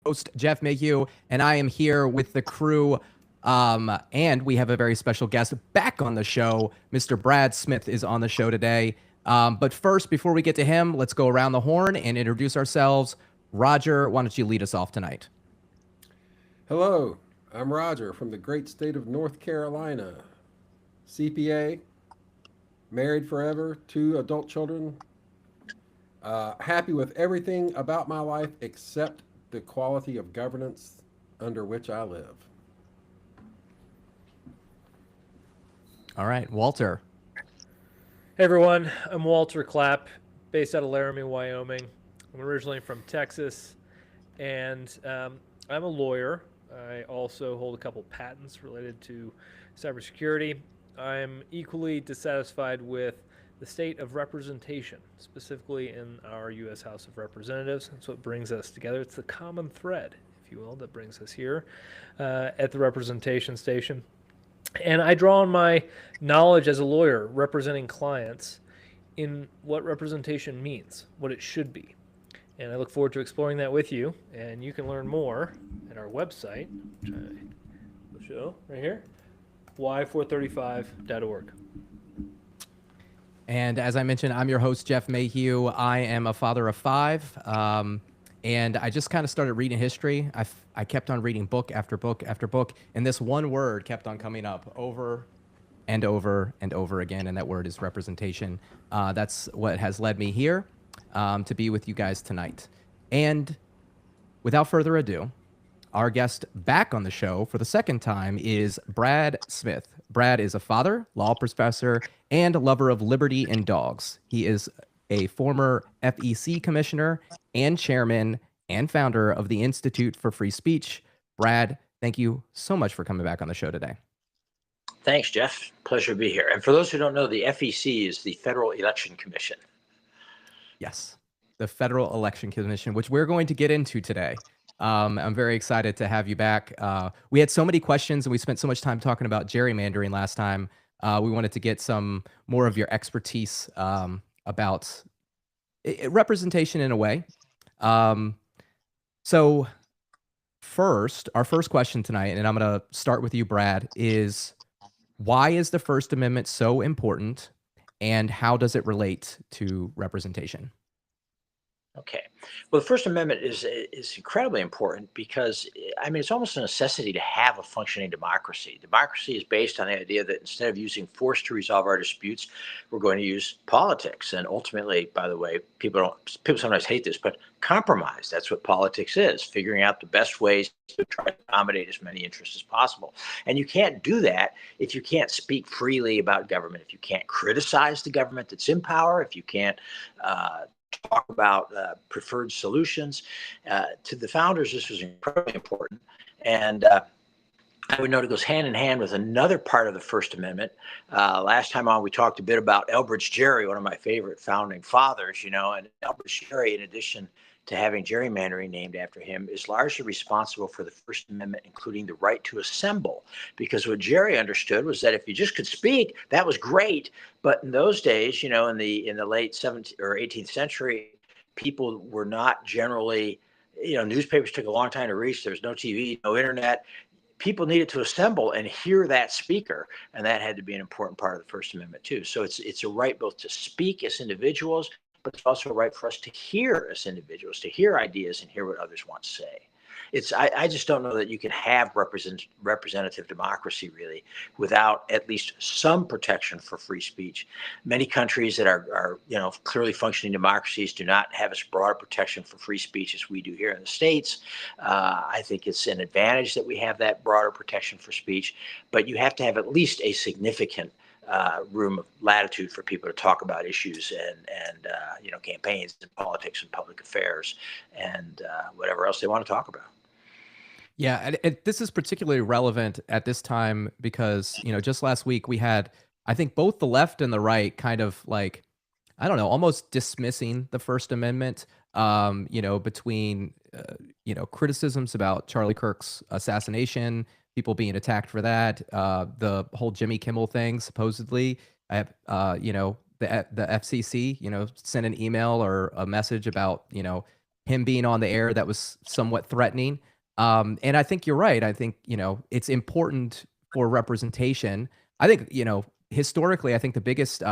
host, Jeff Mayhew, and I am here with the crew. And we have a very special guest back on the show. Mr. Brad Smith is on the show today. But first, before we get to him, let's go around the horn and introduce ourselves. Roger, why don't you lead us off tonight? Hello, I'm Roger from the great state of North Carolina. CPA, married forever, two adult children. Happy with everything about my life except the quality of governance under which I live. All right, Walter. Hey everyone, I'm Walter Clapp, based out of Laramie, Wyoming. I'm originally from Texas, and I'm a lawyer. I also hold a couple patents related to cybersecurity. I'm equally dissatisfied with the state of representation, specifically in our U.S. House of Representatives. That's what brings us together. It's the common thread, if you will, that brings us here at the representation station. And I draw on my knowledge as a lawyer representing clients in what representation means, what it should be. And I look forward to exploring that with you. And you can learn more at our website, which I will show right here, y435.org. And as I mentioned, I'm your host, Jeff Mayhew. I am a father of five. And I just kind of started reading history. I kept on reading book after book after book. And this one word kept on coming up over and over and over again. And that word is representation. That's what has led me here to be with you guys tonight. And without further ado, our guest back on the show for the second time is Brad Smith. Brad is a father, law professor, and a lover of liberty and dogs. He is a former FEC commissioner and chairman and founder of the Institute for Free Speech. Brad, thank you so much for coming back on the show today. Thanks, Jeff. Pleasure to be here. And for those who don't know, the FEC is the Federal Election Commission. Yes, the Federal Election Commission, which we're going to get into today. I'm very excited to have you back. We had so many questions and we spent so much time talking about gerrymandering last time. We wanted to get some more of your expertise about representation in a way. So first, our first question tonight, and I'm going to start with you, Brad, is why is the First Amendment so important and how does it relate to representation? Okay. Well, the First Amendment is incredibly important because, I mean, it's almost a necessity to have a functioning democracy. Democracy is based on the idea that instead of using force to resolve our disputes, we're going to use politics. And ultimately, by the way, people sometimes hate this, but compromise. That's what politics is, figuring out the best ways to try to accommodate as many interests as possible. And you can't do that if you can't speak freely about government, if you can't criticize the government that's in power, if you can't talk about preferred solutions. To the founders, this was incredibly important. And I would note it goes hand in hand with another part of the First Amendment. Last time on, we talked a bit about Elbridge Gerry, one of my favorite founding fathers, and Elbridge Gerry, in addition to having gerrymandering named after him, is largely responsible for the First Amendment, including the right to assemble. Because what Gerry understood was that if you just could speak, that was great. But in those days, in the late 17th or 18th century, people were not generally, newspapers took a long time to reach. There's no TV, no internet. People needed to assemble and hear that speaker, and that had to be an important part of the First Amendment too. So it's a right both to speak as individuals, but it's also a right for us to hear as individuals, to hear ideas and hear what others want to say. I just don't know that you can have representative democracy really without at least some protection for free speech. Many countries that are clearly functioning democracies do not have as broad protection for free speech as we do here in the States. I think it's an advantage that we have that broader protection for speech, but you have to have at least a significant room of latitude for people to talk about issues and campaigns and politics and public affairs and whatever else they want to talk about. Yeah, and this is particularly relevant at this time because, just last week we had, I think, both the left and the right kind of like, I don't know, almost dismissing the First Amendment, between, criticisms about Charlie Kirk's assassination, people being attacked for that, the whole Jimmy Kimmel thing, supposedly, the FCC, sent an email or a message about, him being on the air that was somewhat threatening. And I think you're right. I think, it's important for representation. I think, historically, I think the biggest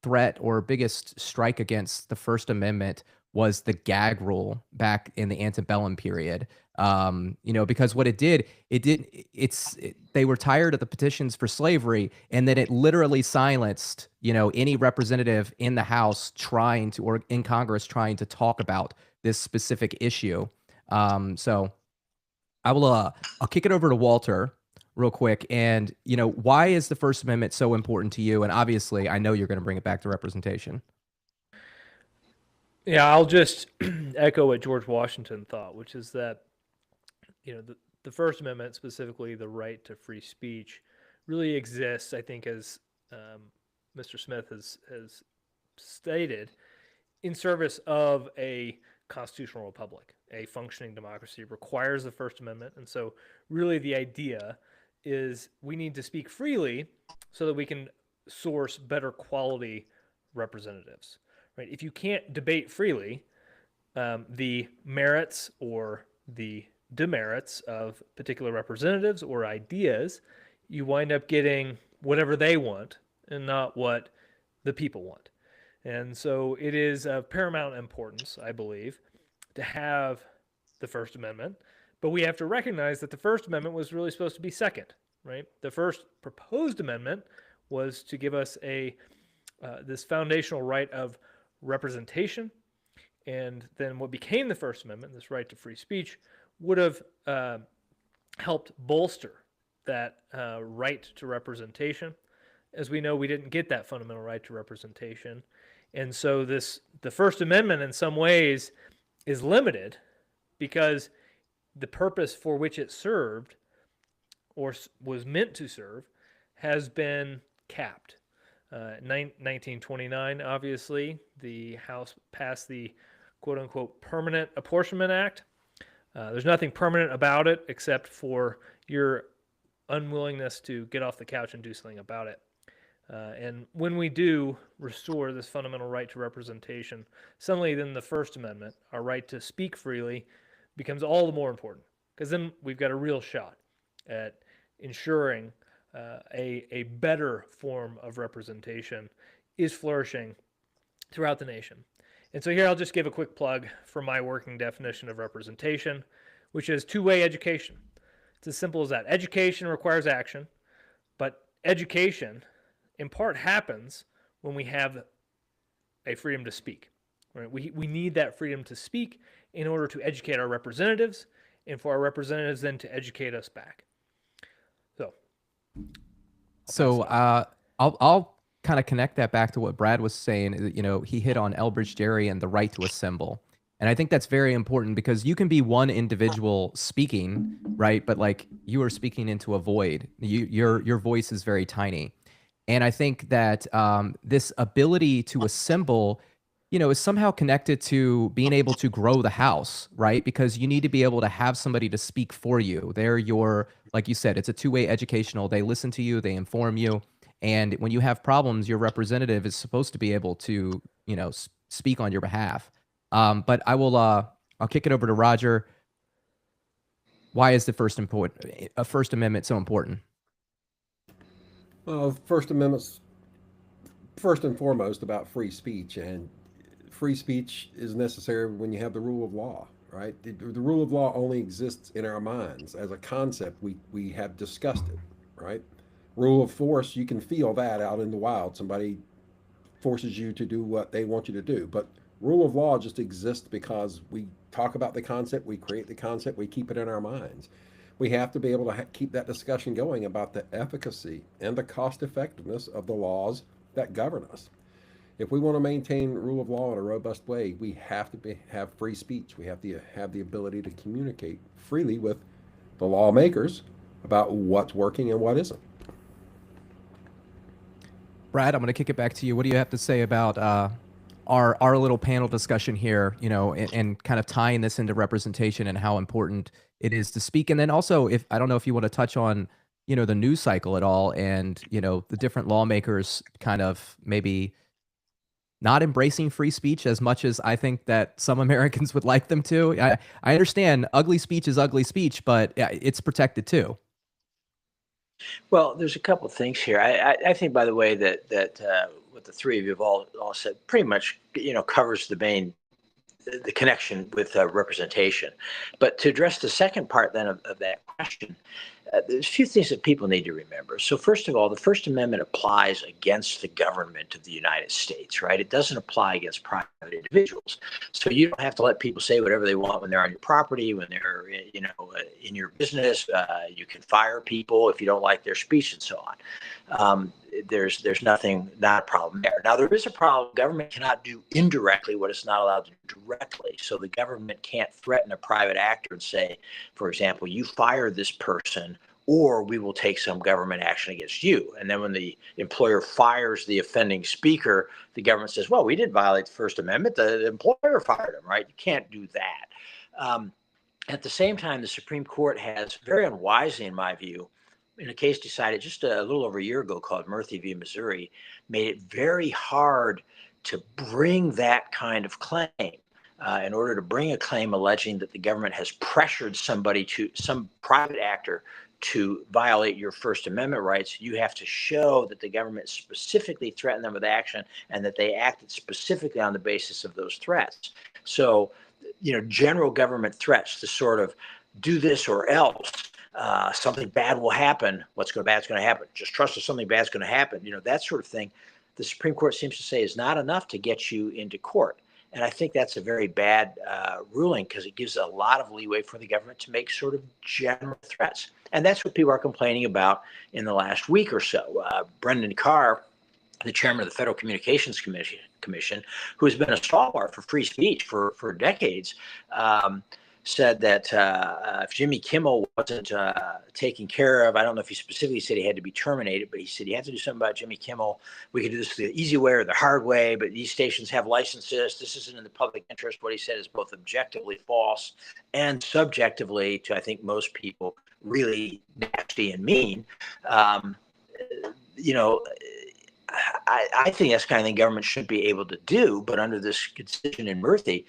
threat or biggest strike against the First Amendment was the gag rule back in the antebellum period. Because what they were tired of the petitions for slavery, and then it literally silenced, any representative in the House trying to, or in Congress trying to talk about this specific issue. So I'll kick it over to Walter real quick. And, why is the First Amendment so important to you? And obviously, I know you're going to bring it back to representation. Yeah, I'll just echo what George Washington thought, which is that, the First Amendment, specifically the right to free speech, really exists, I think, as Mr. Smith has stated, in service of a constitutional republic. A functioning democracy requires the First Amendment. And so really the idea is we need to speak freely so that we can source better quality representatives, right? If you can't debate freely the merits or the demerits of particular representatives or ideas, you wind up getting whatever they want and not what the people want. And so it is of paramount importance, I believe, to have the First Amendment, but we have to recognize that the First Amendment was really supposed to be second, right? The first proposed amendment was to give us this foundational right of representation, and then what became the First Amendment, this right to free speech, would have helped bolster that right to representation. As we know, we didn't get that fundamental right to representation, and so the First Amendment in some ways is limited because the purpose for which it served or was meant to serve has been capped. 1929, obviously, the House passed the quote-unquote Permanent Apportionment Act. There's nothing permanent about it except for your unwillingness to get off the couch and do something about it. And when we do restore this fundamental right to representation, suddenly then the First Amendment, our right to speak freely, becomes all the more important, because then we've got a real shot at ensuring a better form of representation is flourishing throughout the nation. And so here I'll just give a quick plug for my working definition of representation, which is two-way education. It's as simple as that. Education requires action, but education in part happens when we have a freedom to speak. Right? We need that freedom to speak in order to educate our representatives, and for our representatives then to educate us back. So I'll kind of connect that back to what Brad was saying. He hit on Elbridge Gerry and the right to assemble. And I think that's very important, because you can be one individual speaking, right? But like, you are speaking into a void. Your voice is very tiny. And I think that this ability to assemble, is somehow connected to being able to grow the house, right? Because you need to be able to have somebody to speak for you. They're like you said, it's a two-way educational. They listen to you, they inform you. And when you have problems, your representative is supposed to be able to, speak on your behalf. But I'll kick it over to Roger. Why is the First Amendment so important? Well, First Amendment's first and foremost about free speech, and free speech is necessary when you have the rule of law, right? The rule of law only exists in our minds as a concept. We have discussed it, right? Rule of force, you can feel that out in the wild. Somebody forces you to do what they want you to do, but rule of law just exists because we talk about the concept, we create the concept, we keep it in our minds. We have to be able to keep that discussion going about the efficacy and the cost effectiveness of the laws that govern us. If we want to maintain rule of law in a robust way, we have to have free speech. We have to have the ability to communicate freely with the lawmakers about what's working and what isn't. Brad, I'm going to kick it back to you. What do you have to say about our little panel discussion here, and kind of tying this into representation and how important it is to speak? And then also, I don't know if you want to touch on, the news cycle at all, and, the different lawmakers kind of maybe not embracing free speech as much as I think that some Americans would like them to. I understand ugly speech is ugly speech, but it's protected too. Well, there's a couple of things here. I think, by the way, that what the three of you have all said pretty much, covers the connection with representation. But to address the second part then of that question, there's a few things that people need to remember. So first of all, the First Amendment applies against the government of the United States, right? It doesn't apply against private individuals. So you don't have to let people say whatever they want when they're on your property, when they're, in your business. You can fire people if you don't like their speech and so on. There's nothing, not a problem there. Now, there is a problem. Government cannot do indirectly what it's not allowed to do directly. So the government can't threaten a private actor and say, for example, you fire this person or we will take some government action against you. And then when the employer fires the offending speaker, the government says, well, we didn't violate the First Amendment. The employer fired him, right? You can't do that. At the same time, the Supreme Court has, very unwisely in my view, in a case decided just a little over a year ago called Murphy v. Missouri, made it very hard to bring that kind of claim. In order to bring a claim alleging that the government has pressured some private actor to violate your First Amendment rights, you have to show that the government specifically threatened them with action and that they acted specifically on the basis of those threats. So, general government threats to sort of do this or else, something bad will happen. What's bad's going to happen? Just trust that something bad's going to happen. That sort of thing. The Supreme Court seems to say is not enough to get you into court. And I think that's a very bad ruling because it gives a lot of leeway for the government to make sort of general threats. And that's what people are complaining about in the last week or so. Brendan Carr, the chairman of the Federal Communications Commission, who has been a stalwart for free speech for decades, said that if Jimmy Kimmel wasn't taken care of, I don't know if he specifically said he had to be terminated, but he said he had to do something about Jimmy Kimmel. We could do this the easy way or the hard way, but these stations have licenses. This isn't in the public interest. What he said is both objectively false and subjectively, to I think most people, really nasty and mean. I think that's the kind of thing government should be able to do, but under this decision in Murphy,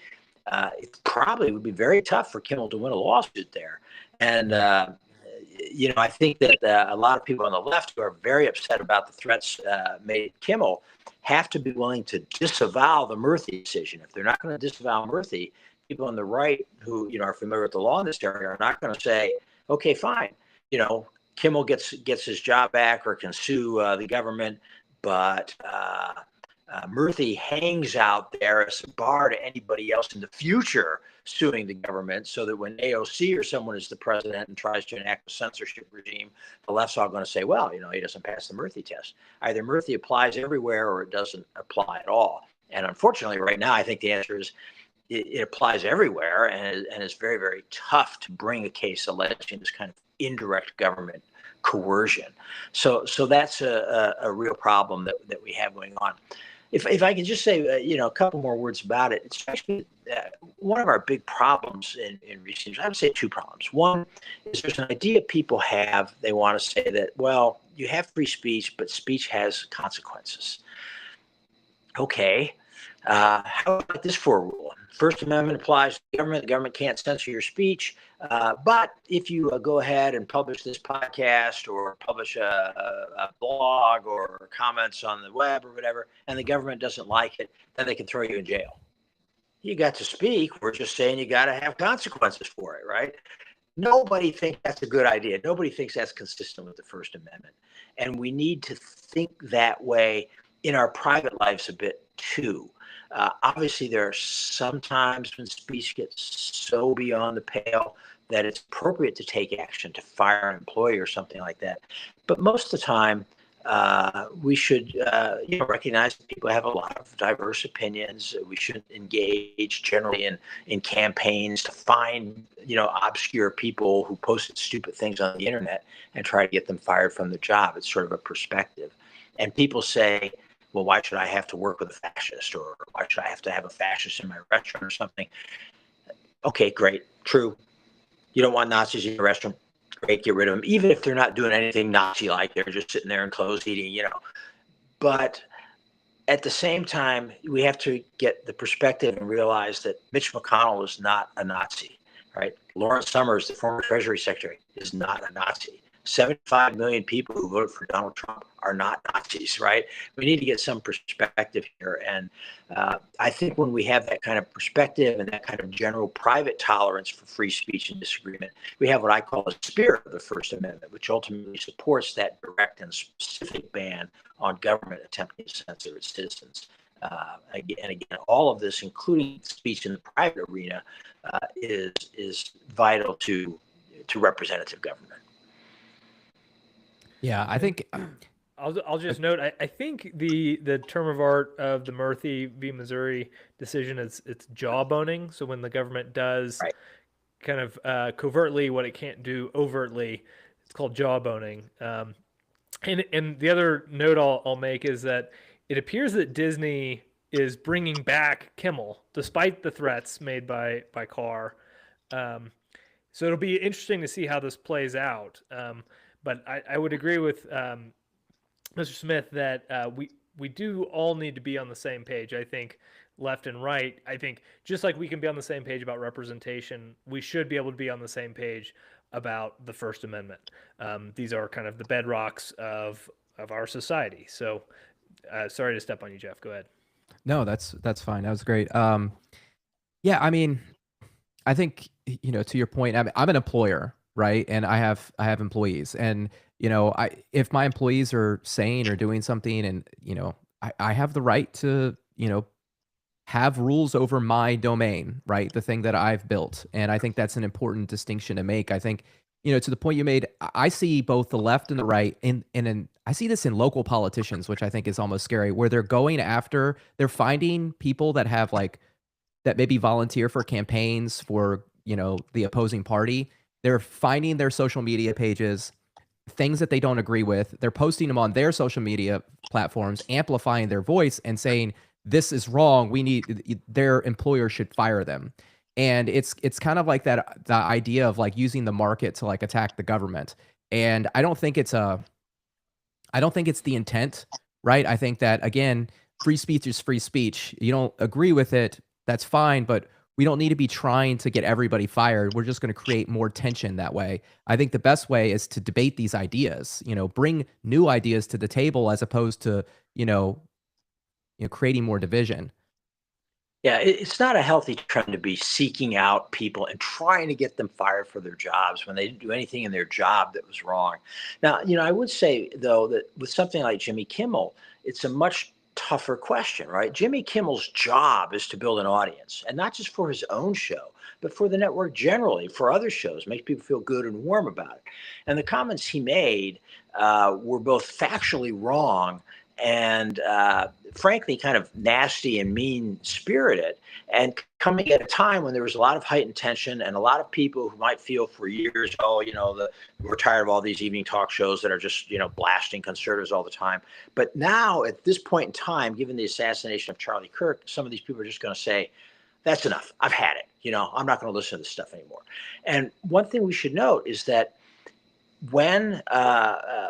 it probably would be very tough for Kimmel to win a lawsuit there. And, I think that a lot of people on the left who are very upset about the threats made Kimmel have to be willing to disavow the Murphy decision. If they're not going to disavow Murphy, people on the right who, are familiar with the law in this area are not going to say, okay, fine. Kimmel gets his job back or can sue the government, but Murphy hangs out there as a bar to anybody else in the future suing the government, so that when AOC or someone is the president and tries to enact a censorship regime, the left's all going to say, well, he doesn't pass the Murphy test. Either Murphy applies everywhere or it doesn't apply at all. And unfortunately, right now, I think the answer is it applies everywhere, and it's very, very tough to bring a case alleging this kind of indirect government coercion. So that's a real problem that we have going on. If I can just say, a couple more words about it, it's actually one of our big problems in recent years. I would say two problems. One is there's an idea people have. They want to say that, well, you have free speech, but speech has consequences. Okay. How about this for a rule? First Amendment applies to the government. The government can't censor your speech. But if you go ahead and publish this podcast or publish a blog or comments on the web or whatever, and the government doesn't like it, then they can throw you in jail. You got to speak. We're just saying you got to have consequences for it, right? Nobody thinks that's a good idea. Nobody thinks that's consistent with the First Amendment. And we need to think that way in our private lives a bit too. Obviously, there are some times when speech gets so beyond the pale that it's appropriate to take action to fire an employee or something like that. But most of the time, we should recognize that people have a lot of diverse opinions. We shouldn't engage generally in campaigns to find obscure people who posted stupid things on the internet and try to get them fired from the job. It's sort of a perspective. And people say, well, why should I have to work with a fascist, or why should I have to have a fascist in my restaurant or something? Okay, great. True. You don't want Nazis in your restaurant. Great, get rid of them. Even if they're not doing anything Nazi-like, they're just sitting there in clothes eating, But at the same time, we have to get the perspective and realize that Mitch McConnell is not a Nazi, right? Lawrence Summers, the former Treasury Secretary, is not a Nazi. 75 million people who voted for Donald Trump are not Nazis, right? We need to get some perspective here. And I think when we have that kind of perspective and that kind of general private tolerance for free speech and disagreement, we have what I call the spirit of the First Amendment, which ultimately supports that direct and specific ban on government attempting to censor its citizens. Again, all of this, including speech in the private arena, is vital to representative government. Yeah, I think I'll just note, I think the term of art of the Murphy v. Missouri decision is it's jawboning. So when the government does Right. kind of covertly what it can't do overtly, it's called jawboning. And the other note I'll make is that it appears that Disney is bringing back Kimmel despite the threats made by Carr. So it'll be interesting to see how this plays out. But I would agree with Mr. Smith that we do all need to be on the same page. I think left and right. I think just like we can be on the same page about representation, we should be able to be on the same page about the First Amendment. These are kind of the bedrocks of our society. So sorry to step on you, Jeff. Go ahead. no, that's fine. That was great. Yeah, I mean, I think to your point, I'm an employer, right? And I have employees, and if my employees are saying or doing something, and I have the right to have rules over my domain, right? The thing that I've built. And I think that's an important distinction to make. I think, to the point you made, I see both the left and the right I see this in local politicians, which I think is almost scary, where they're finding people that have that maybe volunteer for campaigns for, the opposing party. They're finding their social media pages, things that they don't agree with. They're posting them on their social media platforms, amplifying their voice and saying, this is wrong. Their employer should fire them. And it's kind of like the idea of using the market to attack the government. And I don't think it's the intent, right? I think that, again, free speech is free speech. You don't agree with it, that's fine, but we don't need to be trying to get everybody fired. We're just going to create more tension that way. I think the best way is to debate these ideas, bring new ideas to the table as opposed to, creating more division. Yeah, it's not a healthy trend to be seeking out people and trying to get them fired for their jobs when they didn't do anything in their job that was wrong. Now, I would say, though, that with something like Jimmy Kimmel, it's a much tougher question, right? Jimmy Kimmel's job is to build an audience, and not just for his own show, but for the network generally, for other shows, make people feel good and warm about it. And the comments he made were both factually wrong and frankly kind of nasty and mean spirited, and coming at a time when there was a lot of heightened tension and a lot of people who might feel for years, we're tired of all these evening talk shows that are just blasting conservatives all the time. But now at this point in time, given the assassination of Charlie Kirk, some of these people are just going to say, that's enough, I've had it, I'm not going to listen to this stuff anymore. And one thing we should note is that when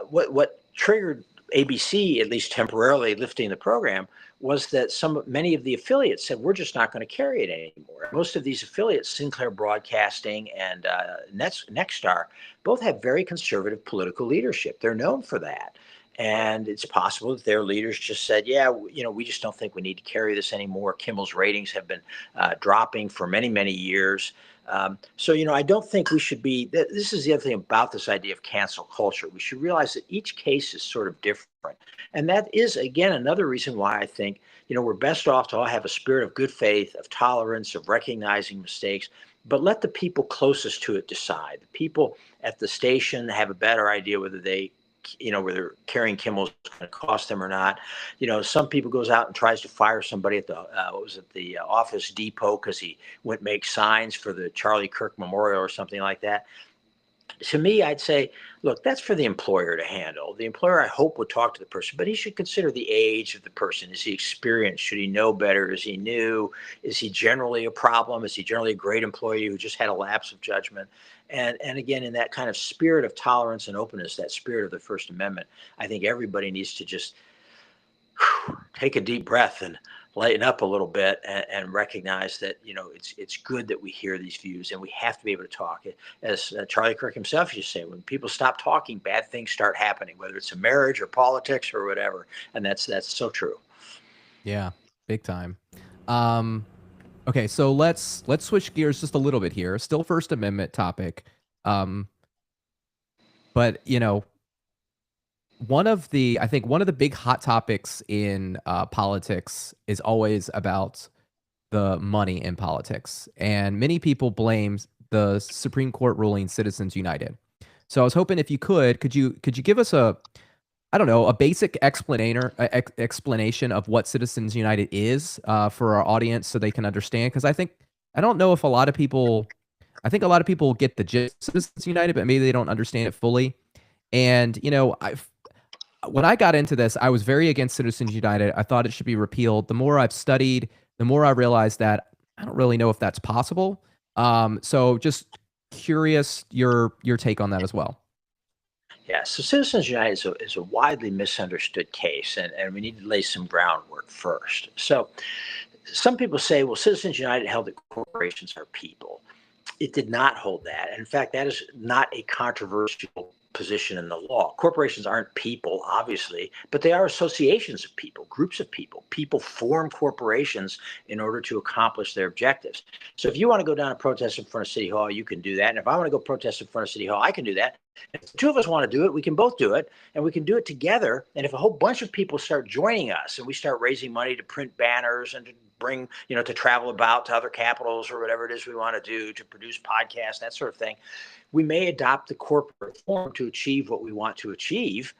what triggered ABC, at least temporarily lifting the program, was that many of the affiliates said, we're just not going to carry it anymore. Most of these affiliates, Sinclair Broadcasting and Nexstar, both have very conservative political leadership. They're known for that. And it's possible that their leaders just said, yeah, we just don't think we need to carry this anymore. Kimmel's ratings have been dropping for many, many years. So, I don't think we should be, this is the other thing about this idea of cancel culture. We should realize that each case is sort of different. And that is, again, another reason why I think, we're best off to all have a spirit of good faith, of tolerance, of recognizing mistakes, but let the people closest to it decide. The people at the station have a better idea whether whether carrying Kimmel is going to cost them or not. Some people goes out and tries to fire somebody at the Office Depot because he went make signs for the Charlie Kirk Memorial or something like that. To me, I'd say, look, that's for the employer to handle. The employer, I hope, would talk to the person, but he should consider the age of the person. Is he experienced? Should he know better? Is he new? Is he generally a problem? Is he generally a great employee who just had a lapse of judgment? And again, in that kind of spirit of tolerance and openness, that spirit of the First Amendment, I think everybody needs to just take a deep breath and lighten up a little bit, and recognize that, it's good that we hear these views, and we have to be able to talk. As Charlie Kirk himself used to say, when people stop talking, bad things start happening, whether it's a marriage or politics or whatever. And that's so true. Yeah, big time. Um, okay, so let's switch gears just a little bit here. Still First Amendment topic. But I think one of the big hot topics in politics is always about the money in politics, and many people blame the Supreme Court ruling Citizens United. So I was hoping, if you could you give us a, I don't know, a basic explanation of what Citizens United is, for our audience, so they can understand? Because I don't know if a lot of people, I think a lot of people get the gist of Citizens United, but maybe they don't understand it fully. And when I got into this, I was very against Citizens United. I thought it should be repealed. The more I've studied, the more I realized that I don't really know if that's possible. So just curious your take on that as well. Yeah, so Citizens United is a widely misunderstood case, and we need to lay some groundwork first. So some people say, well, Citizens United held that corporations are people. It did not hold that. And in fact, that is not a controversial position in the law. Corporations aren't people, obviously, but they are associations of people, groups of people. People form corporations in order to accomplish their objectives. So if you want to go down and protest in front of City Hall, you can do that. And if I want to go protest in front of City Hall, I can do that. If the two of us want to do it, we can both do it, and we can do it together. And if a whole bunch of people start joining us and we start raising money to print banners and to bring, to travel about to other capitals or whatever it is we want to do, to produce podcasts, that sort of thing, we may adopt the corporate form to achieve what we want to achieve.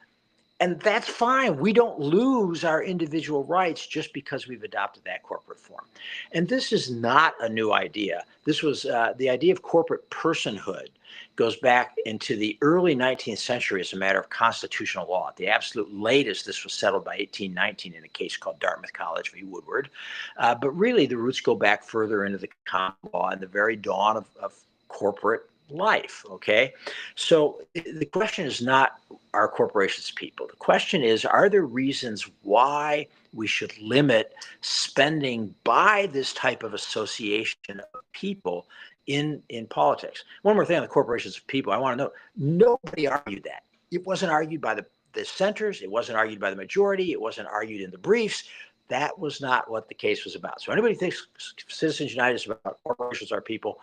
And that's fine. We don't lose our individual rights just because we've adopted that corporate form. And this is not a new idea. This was the idea of corporate personhood goes back into the early 19th century as a matter of constitutional law. At the absolute latest, this was settled by 1819 in a case called Dartmouth College v. Woodward. But really, the roots go back further into the common law and the very dawn of corporate life. Okay. So the question is not, are corporations people? The question is, are there reasons why we should limit spending by this type of association of people in politics? One more thing on the corporations of people. I want to note, nobody argued that. It wasn't argued by the dissenters. It wasn't argued by the majority. It wasn't argued in the briefs. That was not what the case was about. So anybody thinks Citizens United is about corporations are people,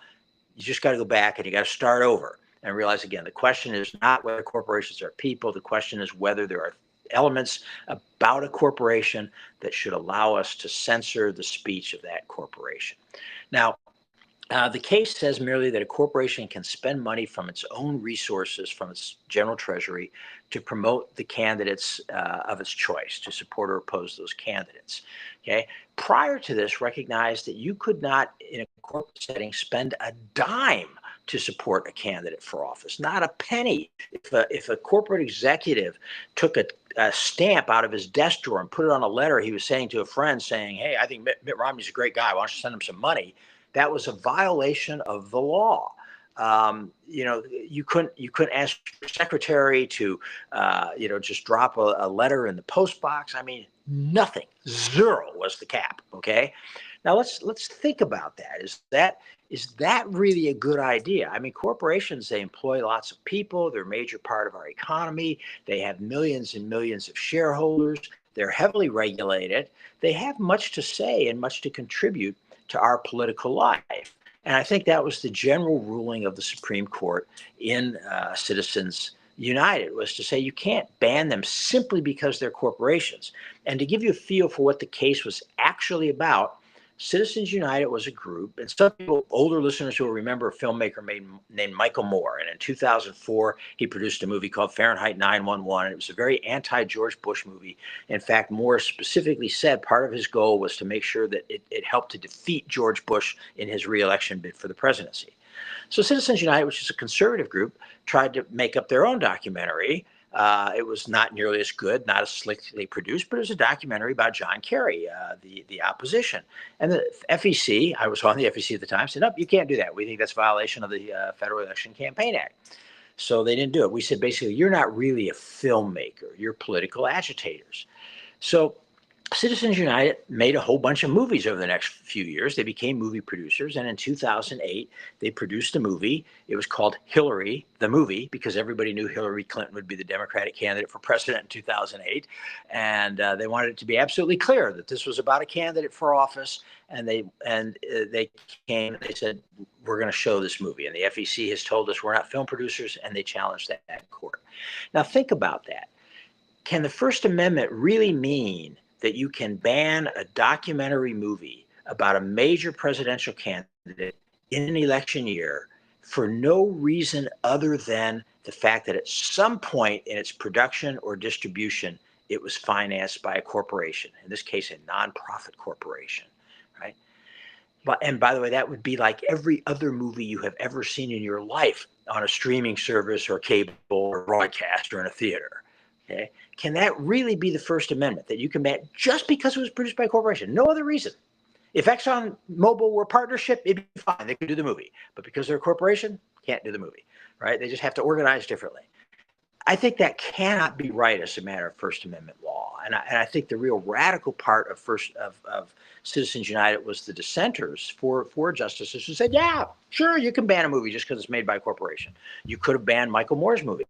you just got to go back and you got to start over and realize, again, the question is not whether corporations are people. The question is whether there are elements about a corporation that should allow us to censor the speech of that corporation. Now, the case says merely that a corporation can spend money from its own resources, from its general treasury, to promote the candidates of its choice, to support or oppose those candidates. Okay. Prior to this, recognize that you could not, in a corporate setting, spend a dime to support a candidate for office, not a penny. If a corporate executive took a stamp out of his desk drawer and put it on a letter he was saying to a friend saying, hey, I think Mitt Romney's a great guy, why don't you send him some money? That was a violation of the law. You couldn't ask your secretary to, just drop a letter in the post box. I mean, nothing. Zero was the cap. Okay. Now let's think about that. Is that really a good idea? I mean, corporations, they employ lots of people. They're a major part of our economy. They have millions and millions of shareholders. They're heavily regulated. They have much to say and much to contribute to our political life. And I think that was the general ruling of the Supreme Court in Citizens United, was to say you can't ban them simply because they're corporations. And to give you a feel for what the case was actually about, Citizens United was a group, and some people, older listeners, will remember a filmmaker named Michael Moore. And in 2004, he produced a movie called Fahrenheit 9/11. And it was a very anti-George Bush movie. In fact, Moore specifically said part of his goal was to make sure that it helped to defeat George Bush in his re-election bid for the presidency. So Citizens United, which is a conservative group, tried to make up their own documentary. It was not nearly as good, not as slickly produced, but it was a documentary about John Kerry, the opposition. And the FEC, I was on the FEC at the time, said, nope, you can't do that. We think that's a violation of the Federal Election Campaign Act. So they didn't do it. We said, basically, you're not really a filmmaker. You're political agitators. So Citizens United made a whole bunch of movies over the next few years. They became movie producers. And in 2008, they produced a movie. It was called Hillary, the movie, because everybody knew Hillary Clinton would be the Democratic candidate for president in 2008. And they wanted it to be absolutely clear that this was about a candidate for office. And they said, we're going to show this movie. And the FEC has told us we're not film producers, and they challenged that in court. Now, think about that. Can the First Amendment really mean that you can ban a documentary movie about a major presidential candidate in an election year for no reason other than the fact that at some point in its production or distribution, it was financed by a corporation, in this case, a nonprofit corporation, right? And by the way, that would be like every other movie you have ever seen in your life on a streaming service or cable or broadcast or in a theater. Okay. Can that really be the First Amendment, that you can ban just because it was produced by a corporation? No other reason. If Exxon Mobil were a partnership, it'd be fine. They could do the movie. But because they're a corporation, can't do the movie, right? They just have to organize differently. I think that cannot be right as a matter of First Amendment law. And I think the real radical part of Citizens United was the dissenters, four justices who said, yeah, sure, you can ban a movie just because it's made by a corporation. You could have banned Michael Moore's movie.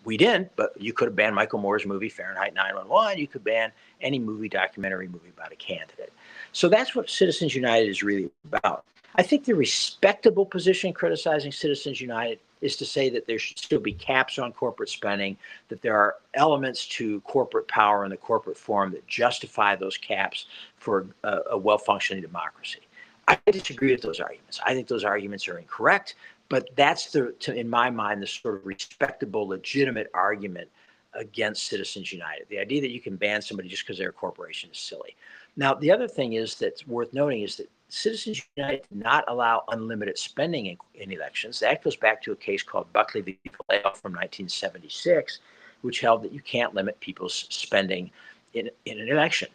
We didn't, but you could have banned Michael Moore's movie, Fahrenheit 9/11. You could ban any documentary movie about a candidate. So that's what Citizens United is really about. I think the respectable position criticizing Citizens United is to say that there should still be caps on corporate spending, that there are elements to corporate power in the corporate form that justify those caps for a well-functioning democracy. I disagree with those arguments. I think those arguments are incorrect. But that's in my mind, the sort of respectable, legitimate argument against Citizens United. The idea that you can ban somebody just because they're a corporation is silly. Now, the other thing that's worth noting is that Citizens United did not allow unlimited spending in elections. That goes back to a case called Buckley v. Vallejo from 1976, which held that you can't limit people's spending in an election.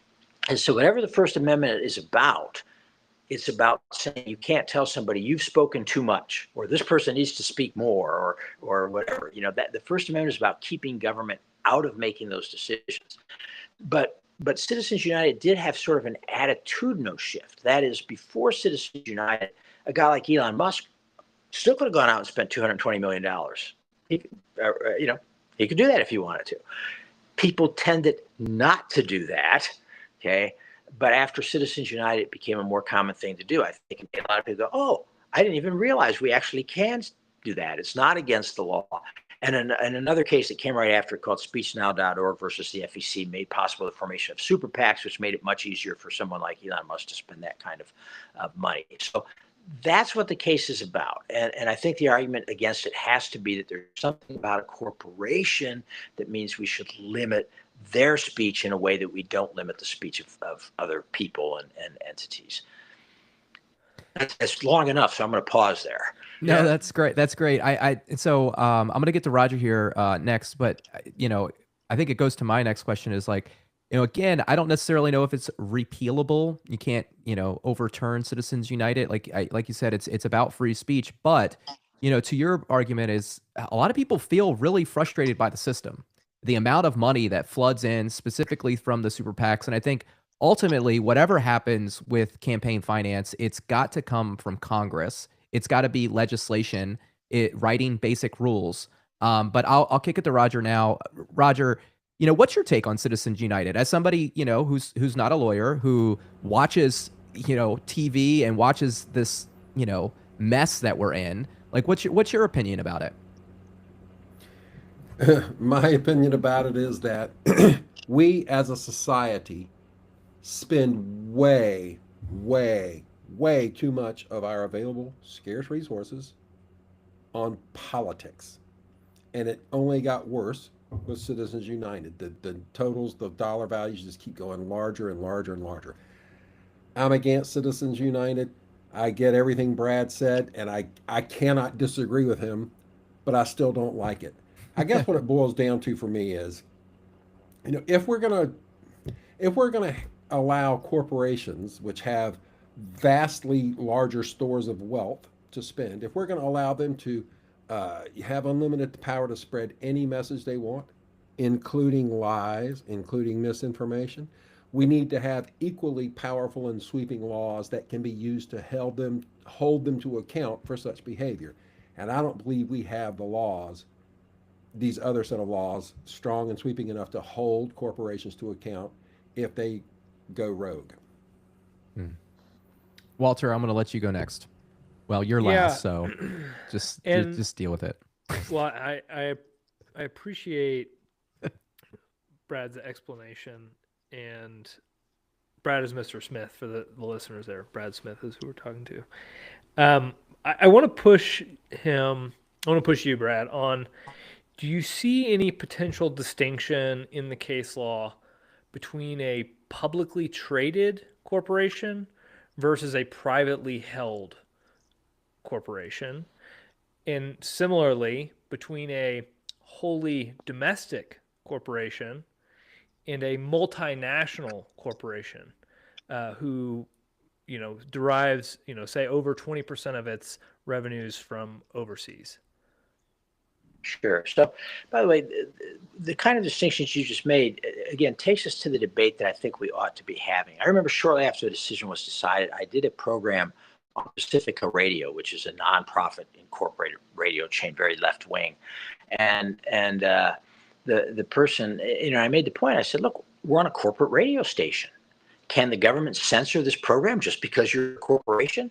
And so whatever the First Amendment is about, it's about saying you can't tell somebody you've spoken too much, or this person needs to speak more, or whatever. You know, that the First Amendment is about keeping government out of making those decisions. But Citizens United did have sort of an attitudinal shift. That is, before Citizens United, a guy like Elon Musk still could have gone out and spent $220 million. He could do that if he wanted to. People tended not to do that. Okay. But after Citizens United, it became a more common thing to do. I think a lot of people go, oh, I didn't even realize we actually can do that. It's not against the law. And in another case that came right after, called SpeechNow.org versus the FEC, made possible the formation of super PACs, which made it much easier for someone like Elon Musk to spend that kind of money. So that's what the case is about. And I think the argument against it has to be that there's something about a corporation that means we should limit their speech in a way that we don't limit the speech of other people and entities. That's long enough, so I'm going to pause there. No, Yeah. that's great. That's great. So I'm going to get to Roger here next, but I think it goes to my next question is like, again, I don't necessarily know if it's repealable. You can't, overturn Citizens United. Like you said, it's about free speech, but to your argument is a lot of people feel really frustrated by the system, the amount of money that floods in specifically from the super PACs. And I think ultimately, whatever happens with campaign finance, it's got to come from Congress. It's got to be legislation, writing basic rules. But I'll kick it to Roger now. Roger, what's your take on Citizens United as somebody who's not a lawyer, who watches TV and watches this mess that we're in? Like, what's your opinion about it? My opinion about it is that we as a society spend way too much of our available scarce resources on politics. And it only got worse with Citizens United. The totals, the dollar values just keep going larger and larger and larger. I'm against Citizens United. I get everything Brad said, and I cannot disagree with him, but I still don't like it. I guess what it boils down to for me is, if we're gonna allow corporations, which have vastly larger stores of wealth to spend, if we're going to allow them to have unlimited power to spread any message they want, including lies, including misinformation. We need to have equally powerful and sweeping laws that can be used to hold them to account for such behavior. And I don't believe we have the laws, these other set of laws, strong and sweeping enough to hold corporations to account if they go rogue. Walter, I'm going to let you go next. Well, you're Yeah. last, so just And- just deal with it. Well, I appreciate Brad's explanation, and Brad is Mr. Smith for the listeners there. Brad Smith is who we're talking to. I want to push him. I want to push you, Brad, on. Do you see any potential distinction in the case law between a publicly traded corporation versus a privately held corporation? And similarly, between a wholly domestic corporation and a multinational corporation who, derives, say over 20% of its revenues from overseas? Sure. So, by the way, the kind of distinctions you just made, again, takes us to the debate that I think we ought to be having. I remember shortly after the decision was decided, I did a program on Pacifica Radio, which is a nonprofit incorporated radio chain, very left wing. And the person, I made the point. I said, look, we're on a corporate radio station. Can the government censor this program just because you're a corporation?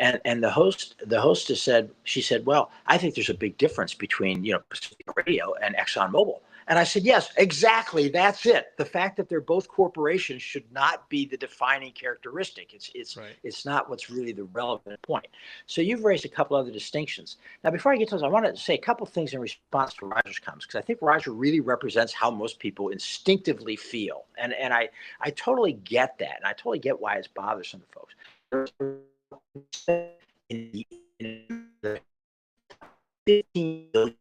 And the hostess said, well, I think there's a big difference between, Pacific Radio and ExxonMobil. And I said, yes, exactly. That's it. The fact that they're both corporations should not be the defining characteristic. It's not what's really the relevant point. So you've raised a couple other distinctions. Now, before I get to those, I want to say a couple things in response to Roger's comments, because I think Roger really represents how most people instinctively feel. And I totally get that. And I totally get why it's bothersome to folks. In the $15 billion,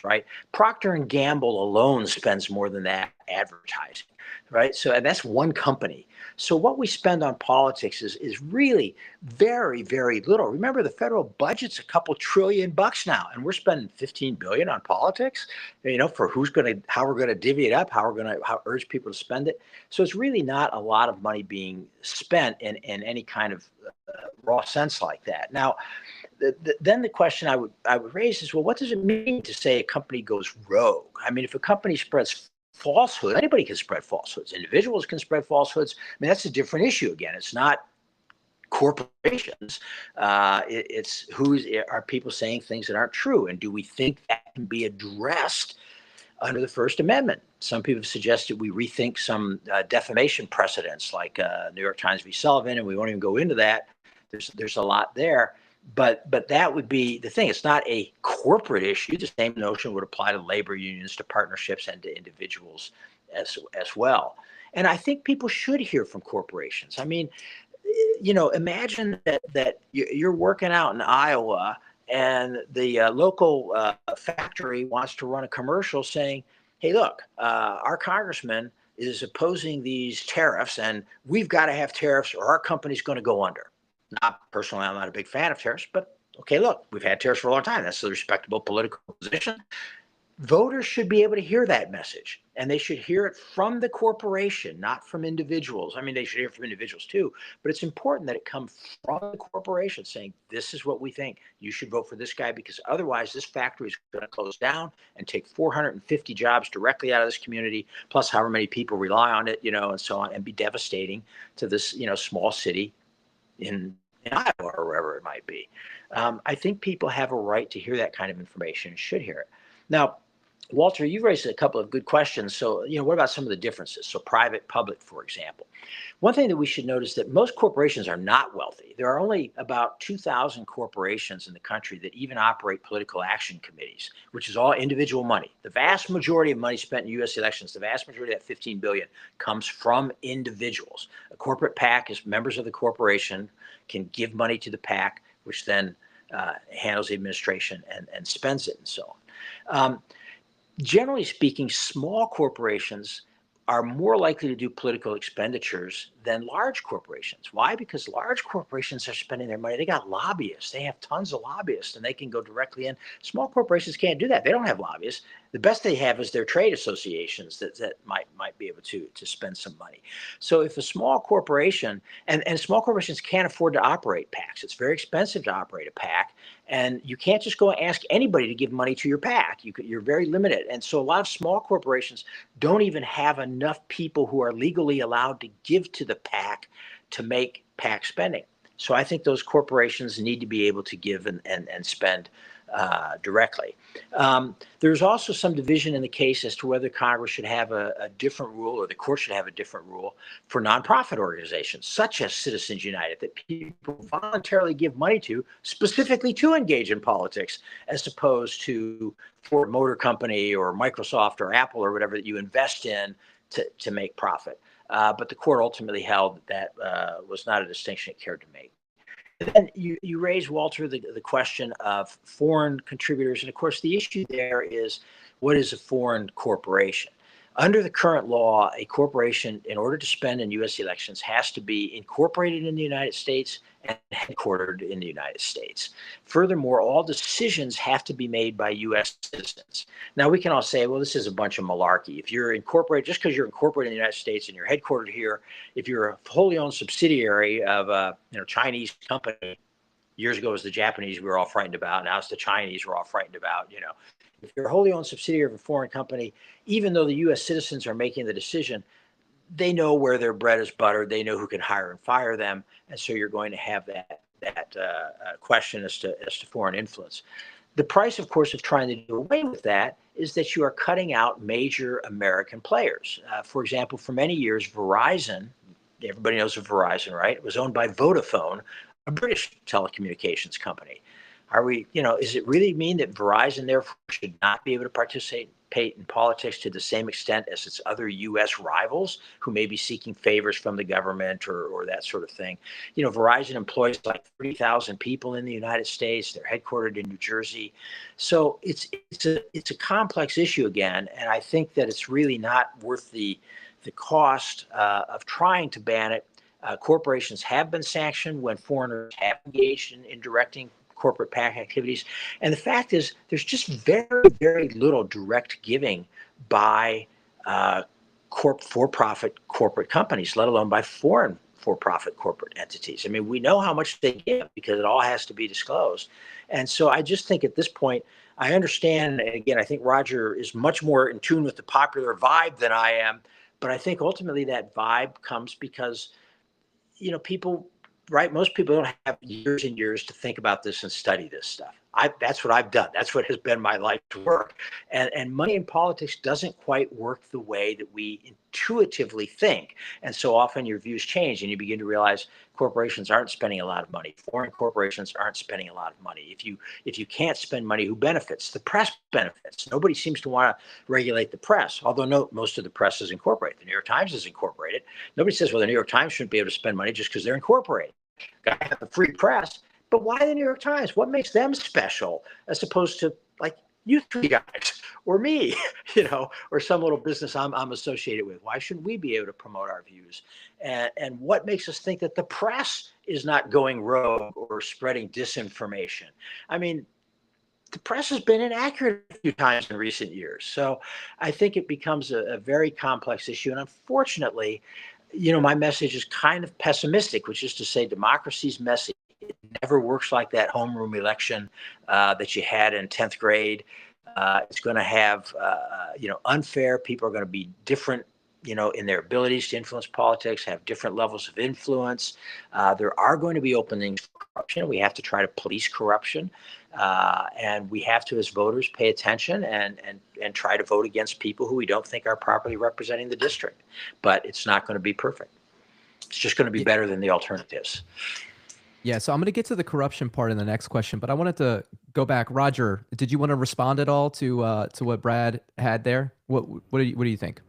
right? Procter and Gamble alone spends more than that advertising, right? So, and that's one company. So what we spend on politics is really very, very little. Remember, the federal budget's a couple $1 trillion now, and we're spending $15 billion on politics, for how we're going to divvy it up, how urge people to spend it. So it's really not a lot of money being spent in any kind of raw sense like that. Now, then the question I would raise is, well, what does it mean to say a company goes rogue? I mean, if a company spreads falsehoods, anybody can spread falsehoods. Individuals can spread falsehoods. I mean, that's a different issue. Again, it's not corporations. It's are people saying things that aren't true, and do we think that can be addressed under the First Amendment? Some people have suggested we rethink some defamation precedents, like New York Times v. Sullivan, and we won't even go into that. There's a lot there. But that would be the thing. It's not a corporate issue. The same notion would apply to labor unions, to partnerships, and to individuals as well. And I think people should hear from corporations. I mean, imagine that you're working out in Iowa and the local factory wants to run a commercial saying, hey, look, our congressman is opposing these tariffs, and we've got to have tariffs or our company's going to go under. Personally, I'm not a big fan of tariffs, but okay, look, we've had tariffs for a long time. That's a respectable political position. Voters should be able to hear that message, and they should hear it from the corporation, not from individuals. I mean, they should hear it from individuals too, but it's important that it come from the corporation saying, this is what we think. You should vote for this guy, because otherwise this factory is going to close down and take 450 jobs directly out of this community, plus however many people rely on it, and so on, and be devastating to this, small city in Iowa or wherever it might be. I think people have a right to hear that kind of information and should hear it. Now, Walter, you raised a couple of good questions. So, what about some of the differences? So private, public, for example. One thing that we should notice that most corporations are not wealthy. There are only about 2,000 corporations in the country that even operate political action committees, which is all individual money. The vast majority of money spent in U.S. elections, the vast majority of that $15 billion comes from individuals. A corporate PAC is members of the corporation can give money to the PAC, which then handles the administration and spends it and so on. Generally speaking, small corporations are more likely to do political expenditures than large corporations. Why? Because large corporations are spending their money. They got lobbyists. They have tons of lobbyists, and they can go directly in. Small corporations can't do that. They don't have lobbyists. The best they have is their trade associations that might be able to spend some money. So if a small corporation, and small corporations can't afford to operate PACs, it's very expensive to operate a PAC, and you can't just go and ask anybody to give money to your PAC. You're very limited. And so a lot of small corporations don't even have enough people who are legally allowed to give to the PAC to make PAC spending. So I think those corporations need to be able to give and spend directly. There's also some division in the case as to whether Congress should have a different rule, or the court should have a different rule for nonprofit organizations such as Citizens United that people voluntarily give money to, specifically to engage in politics, as opposed to Ford Motor Company or Microsoft or Apple or whatever that you invest in to make profit. But the court ultimately held that was not a distinction it cared to make. And then you raise, Walter, the question of foreign contributors. And of course, the issue there is, what is a foreign corporation? Under the current law, a corporation, in order to spend in U.S. elections, has to be incorporated in the United States and headquartered in the United States. Furthermore, all decisions have to be made by U.S. citizens. Now, we can all say, well, this is a bunch of malarkey. If you're incorporated, just because you're incorporated in the United States and you're headquartered here, if you're a wholly owned subsidiary of a Chinese company, years ago it was the Japanese we were all frightened about, now it's the Chinese we're all frightened about, If you're a wholly owned subsidiary of a foreign company, even though the U.S. citizens are making the decision, they know where their bread is buttered. They know who can hire and fire them, and so you're going to have that question as to foreign influence. The price, of course, of trying to do away with that is that you are cutting out major American players. For example, for many years, Verizon, everybody knows of Verizon, right? It was owned by Vodafone, a British telecommunications company. Does it really mean that Verizon therefore should not be able to participate in politics to the same extent as its other U.S. rivals who may be seeking favors from the government or that sort of thing? Verizon employs like 30,000 people in the United States. They're headquartered in New Jersey. So it's a complex issue again, and I think that it's really not worth the cost of trying to ban it. Corporations have been sanctioned when foreigners have engaged in directing corporate PAC activities. And the fact is, there's just very, very little direct giving by for-profit corporate companies, let alone by foreign for-profit corporate entities. I mean, we know how much they give because it all has to be disclosed. And so I just think at this point, I understand, and again, I think Roger is much more in tune with the popular vibe than I am, but I think ultimately that vibe comes because, people, right? Most people don't have years and years to think about this and study this stuff. That's what I've done. That's what has been my life's work. And money in politics doesn't quite work the way that we intuitively think. And so often your views change and you begin to realize corporations aren't spending a lot of money. Foreign corporations aren't spending a lot of money. If you can't spend money, who benefits? The press benefits. Nobody seems to want to regulate the press, although most of the press is incorporated. The New York Times is incorporated. Nobody says, well, the New York Times shouldn't be able to spend money just because they're incorporated. Got to have a free press. But why the New York Times? What makes them special as opposed to like you three guys or me, or some little business I'm associated with? Why shouldn't we be able to promote our views? And what makes us think that the press is not going rogue or spreading disinformation? I mean, the press has been inaccurate a few times in recent years. So I think it becomes a very complex issue. And unfortunately, my message is kind of pessimistic, which is to say democracy's messy. It never works like that homeroom election that you had in 10th grade. It's going to have, unfair. People are going to be different, in their abilities to influence politics, have different levels of influence. There are going to be openings for corruption. We have to try to police corruption. And we have to, as voters, pay attention and try to vote against people who we don't think are properly representing the district. But it's not going to be perfect. It's just going to be better than the alternatives. Yeah, so I'm going to get to the corruption part in the next question, but I wanted to go back. Roger, did you want to respond at all to what Brad had there? What do you think?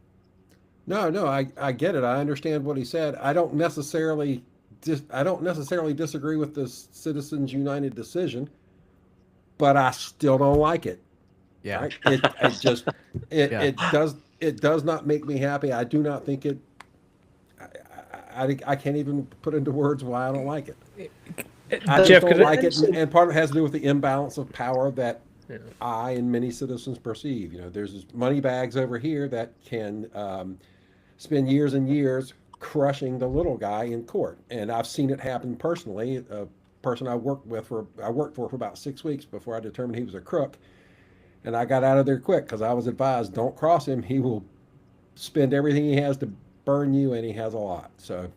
No, I get it. I understand what he said. I don't necessarily disagree with the Citizens United decision, but I still don't like it. Yeah, right? It does not make me happy. I do not think it. I can't even put into words why I don't like it. I just don't like it, and part of it has to do with the imbalance of power that I and many citizens perceive. There's money bags over here that can spend years and years crushing the little guy in court, and I've seen it happen personally. A person I worked for about 6 weeks before I determined he was a crook, and I got out of there quick because I was advised, don't cross him. He will spend everything he has to burn you, and he has a lot. So,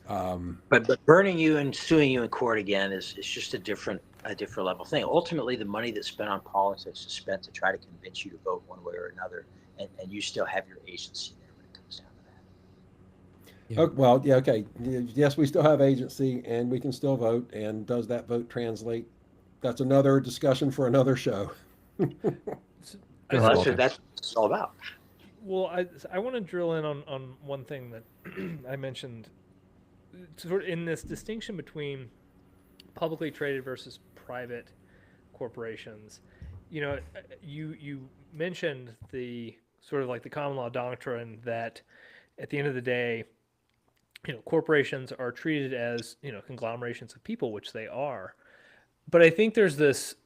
but burning you and suing you in court again is just a different level thing. Ultimately, the money that's spent on politics is spent to try to convince you to vote one way or another, and you still have your agency there when it comes down to that. Yeah. oh, well, yeah, okay. Yes, we still have agency, and we can still vote. And does that vote translate? That's another discussion for another show. I- Well, Walter. that's what it's all about. Well, I want to drill in on one thing that I mentioned, sort of in this distinction between publicly traded versus private corporations. You mentioned the sort of like the common law doctrine that at the end of the day, corporations are treated as conglomerations of people, which they are. But I think there's this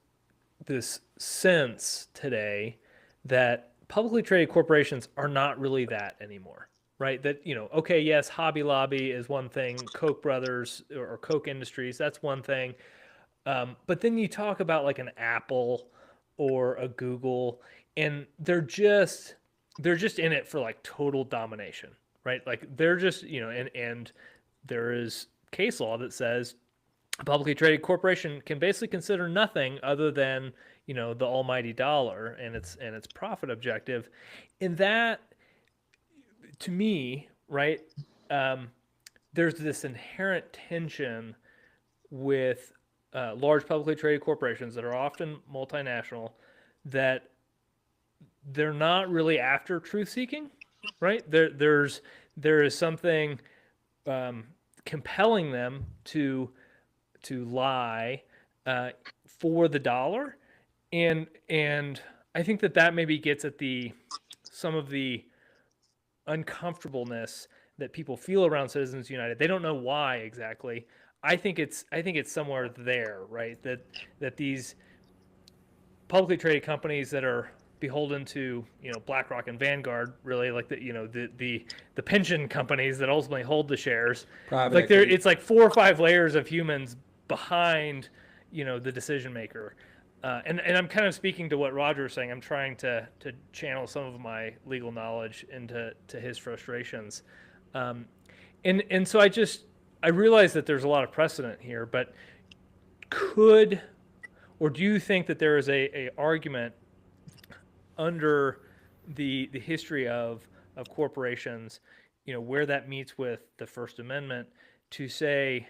sense today that publicly traded corporations are not really that anymore, right? That, okay, yes, Hobby Lobby is one thing, Koch brothers or Koch Industries, that's one thing. But then you talk about like an Apple or a Google, and they're just in it for like total domination, right? Like they're just, and there is case law that says a publicly traded corporation can basically consider nothing other than the almighty dollar and its profit objective. And that, to me, right, there's this inherent tension with large publicly traded corporations that are often multinational, that they're not really after truth seeking, right? There is something compelling them to lie for the dollar, and I think that maybe gets at some of the uncomfortableness that people feel around Citizens United. They don't know why exactly. I think it's somewhere there, right? That these publicly traded companies that are beholden to BlackRock and Vanguard, really, like the pension companies that ultimately hold the shares. Private Like equity. it's like 4 or 5 layers of humans behind the decision maker. And I'm kind of speaking to what Roger was saying. I'm trying to channel some of my legal knowledge into his frustrations. And so I realize that there's a lot of precedent here, but do you think that there is a argument under the history of corporations, where that meets with the First Amendment, to say,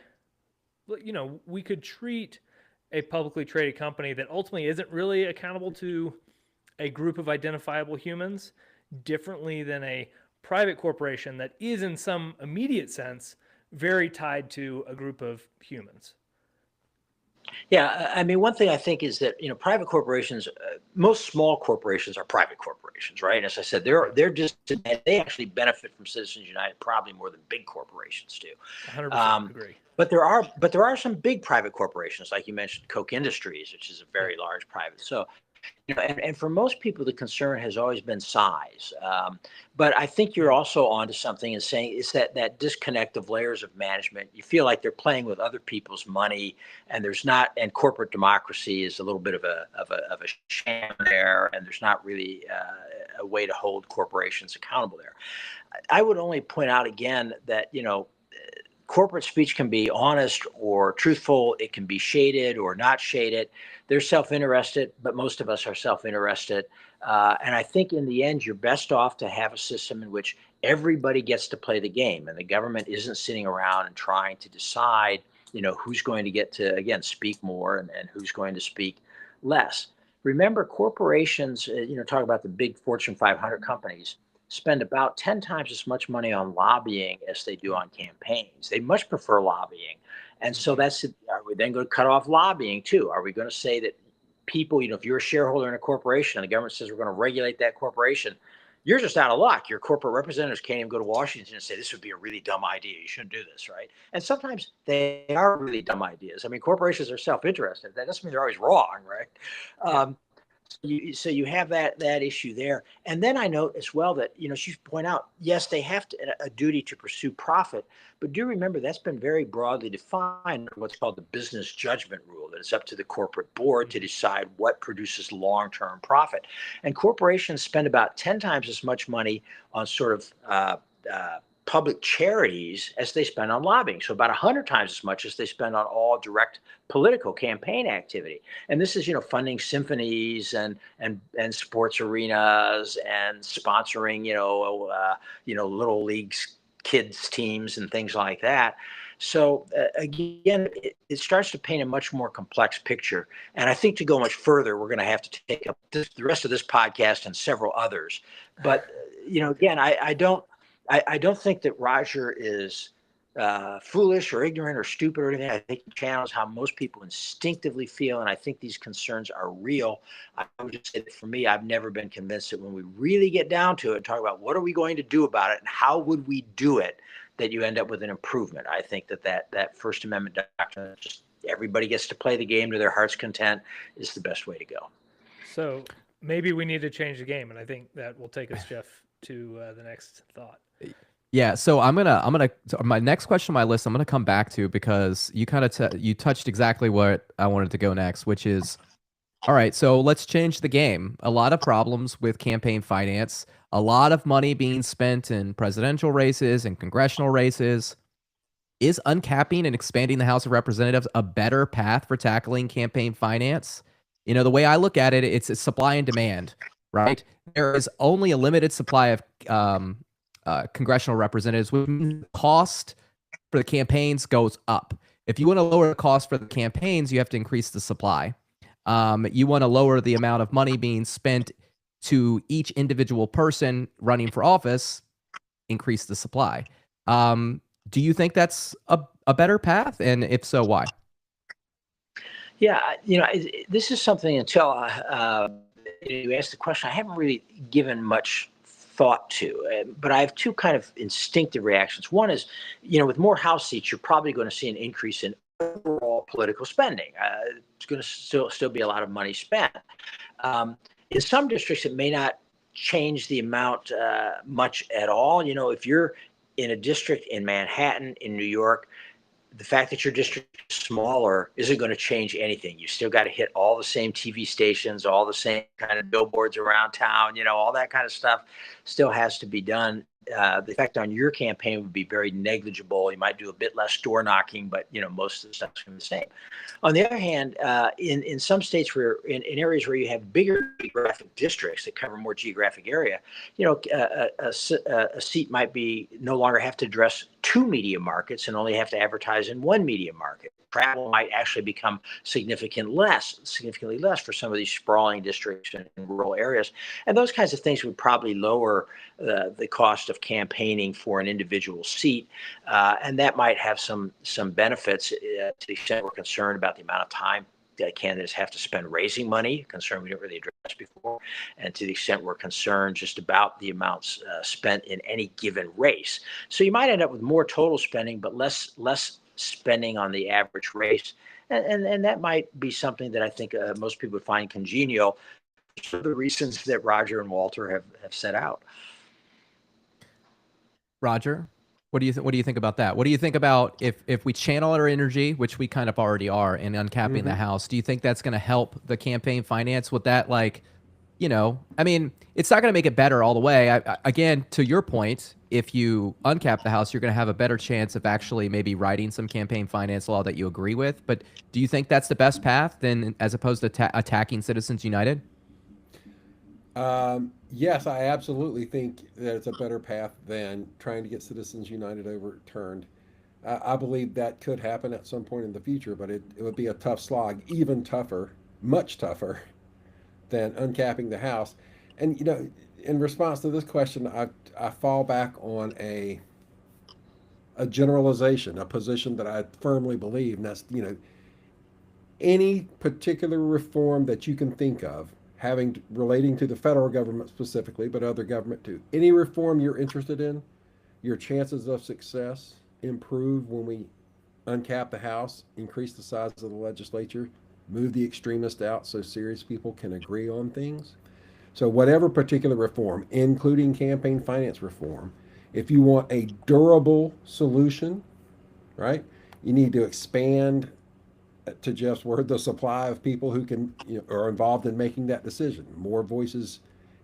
we could treat a publicly traded company that ultimately isn't really accountable to a group of identifiable humans differently than a private corporation that is, in some immediate sense, very tied to a group of humans? Yeah, I mean, one thing I think is that private corporations, most small corporations are private corporations, right? And as I said, they actually benefit from Citizens United probably more than big corporations do. 100% agree. But there are some big private corporations, like you mentioned, Koch Industries, which is a very large private. So, and for most people, the concern has always been size. But I think you're also onto something in saying it's that disconnect of layers of management. You feel like they're playing with other people's money, and and corporate democracy is a little bit of a sham there, and there's not really a way to hold corporations accountable there. I would only point out again that corporate speech can be honest or truthful. It can be shaded or not shaded. They're self-interested, but most of us are self-interested. And I think in the end, you're best off to have a system in which everybody gets to play the game, and the government isn't sitting around and trying to decide, who's going to get to, again, speak more and who's going to speak less. Remember, corporations, talk about the big Fortune 500 companies, spend about 10 times as much money on lobbying as they do on campaigns. They much prefer lobbying. And so are we then going to cut off lobbying too? Are we going to say that people, if you're a shareholder in a corporation and the government says we're going to regulate that corporation, you're just out of luck. Your corporate representatives can't even go to Washington and say, this would be a really dumb idea. You shouldn't do this, right? And sometimes they are really dumb ideas. I mean, corporations are self-interested. That doesn't mean they're always wrong, right? So you have that issue there. And then I note as well that, she point out, yes, they have a duty to pursue profit, but do remember that's been very broadly defined under what's called the business judgment rule, that it's up to the corporate board to decide what produces long-term profit. And corporations spend about 10 times as much money on sort of public charities as they spend on lobbying. So about 100 times as much as they spend on all direct political campaign activity. And this is, funding symphonies and sports arenas and sponsoring, little leagues, kids teams and things like that. So again, it starts to paint a much more complex picture. And I think to go much further, we're going to have to take up the rest of this podcast and several others. But, again, I don't think that Roger is foolish or ignorant or stupid or anything. I think he channels how most people instinctively feel, and I think these concerns are real. I would just say that for me, I've never been convinced that when we really get down to it and talk about what are we going to do about it and how would we do it, that you end up with an improvement. I think that First Amendment doctrine, just everybody gets to play the game to their heart's content, is the best way to go. So maybe we need to change the game, and I think that will take us, Jeff, to the next thought. Yeah, so so my next question on my list, I'm gonna come back to, because you kind of you touched exactly what I wanted to go next, which is, all right, so let's change the game. A lot of problems with campaign finance, a lot of money being spent in presidential races and congressional races. Is uncapping and expanding the House of Representatives a better path for tackling campaign finance? The way I look at it, it's a supply and demand, right? There is only a limited supply of congressional representatives, which means the cost for the campaigns goes up. If you want to lower the cost for the campaigns, you have to increase the supply. You want to lower the amount of money being spent to each individual person running for office, increase the supply. Do you think that's a better path? And if so, why? Yeah, this is something until you asked the question, I haven't really given much thought to, but I have two kind of instinctive reactions. One is, with more House seats, you're probably going to see an increase in overall political spending. It's going to still be a lot of money spent. In some districts, it may not change the amount much at all. If you're in a district in Manhattan, in New York, the fact that your district is smaller isn't going to change anything. You still got to hit all the same TV stations, all the same kind of billboards around town, all that kind of stuff still has to be done. The effect on your campaign would be very negligible. You might do a bit less door knocking, but most of the stuff's going to be the same. On the other hand, in some states where in areas where you have bigger geographic districts that cover more geographic area, a seat might be no longer have to address two media markets and only have to advertise in one media market. Travel might actually become significantly less for some of these sprawling districts in rural areas. And those kinds of things would probably lower the cost of campaigning for an individual seat. And that might have some benefits to the extent we're concerned about the amount of time that candidates have to spend raising money, a concern we didn't really address before, and to the extent we're concerned just about the amounts spent in any given race. So you might end up with more total spending, but less spending on the average race. And that might be something that I think most people would find congenial for the reasons that Roger and Walter have set out. Roger, what do you think about that? What do you think about if we channel our energy, which we kind of already are, in uncapping the House? Do you think that's going to help the campaign finance? With that, it's not going to make it better all the way. Again, to your point, if you uncap the House, you're going to have a better chance of actually maybe writing some campaign finance law that you agree with. But do you think that's the best path then, as opposed to attacking Citizens United? Yes, I absolutely think that it's a better path than trying to get Citizens United overturned. I believe that could happen at some point in the future, but it would be a tough slog, even tougher, much tougher than uncapping the House. And, in response to this question, I fall back on a generalization, a position that I firmly believe, and that's, any particular reform that you can think of relating to the federal government specifically, but other government too. Any reform you're interested in, your chances of success improve when we uncap the House, increase the size of the legislature, move the extremists out so serious people can agree on things. So whatever particular reform, including campaign finance reform, if you want a durable solution, right, you need to expand, to Jeff's word, the supply of people who can, are involved in making that decision. More voices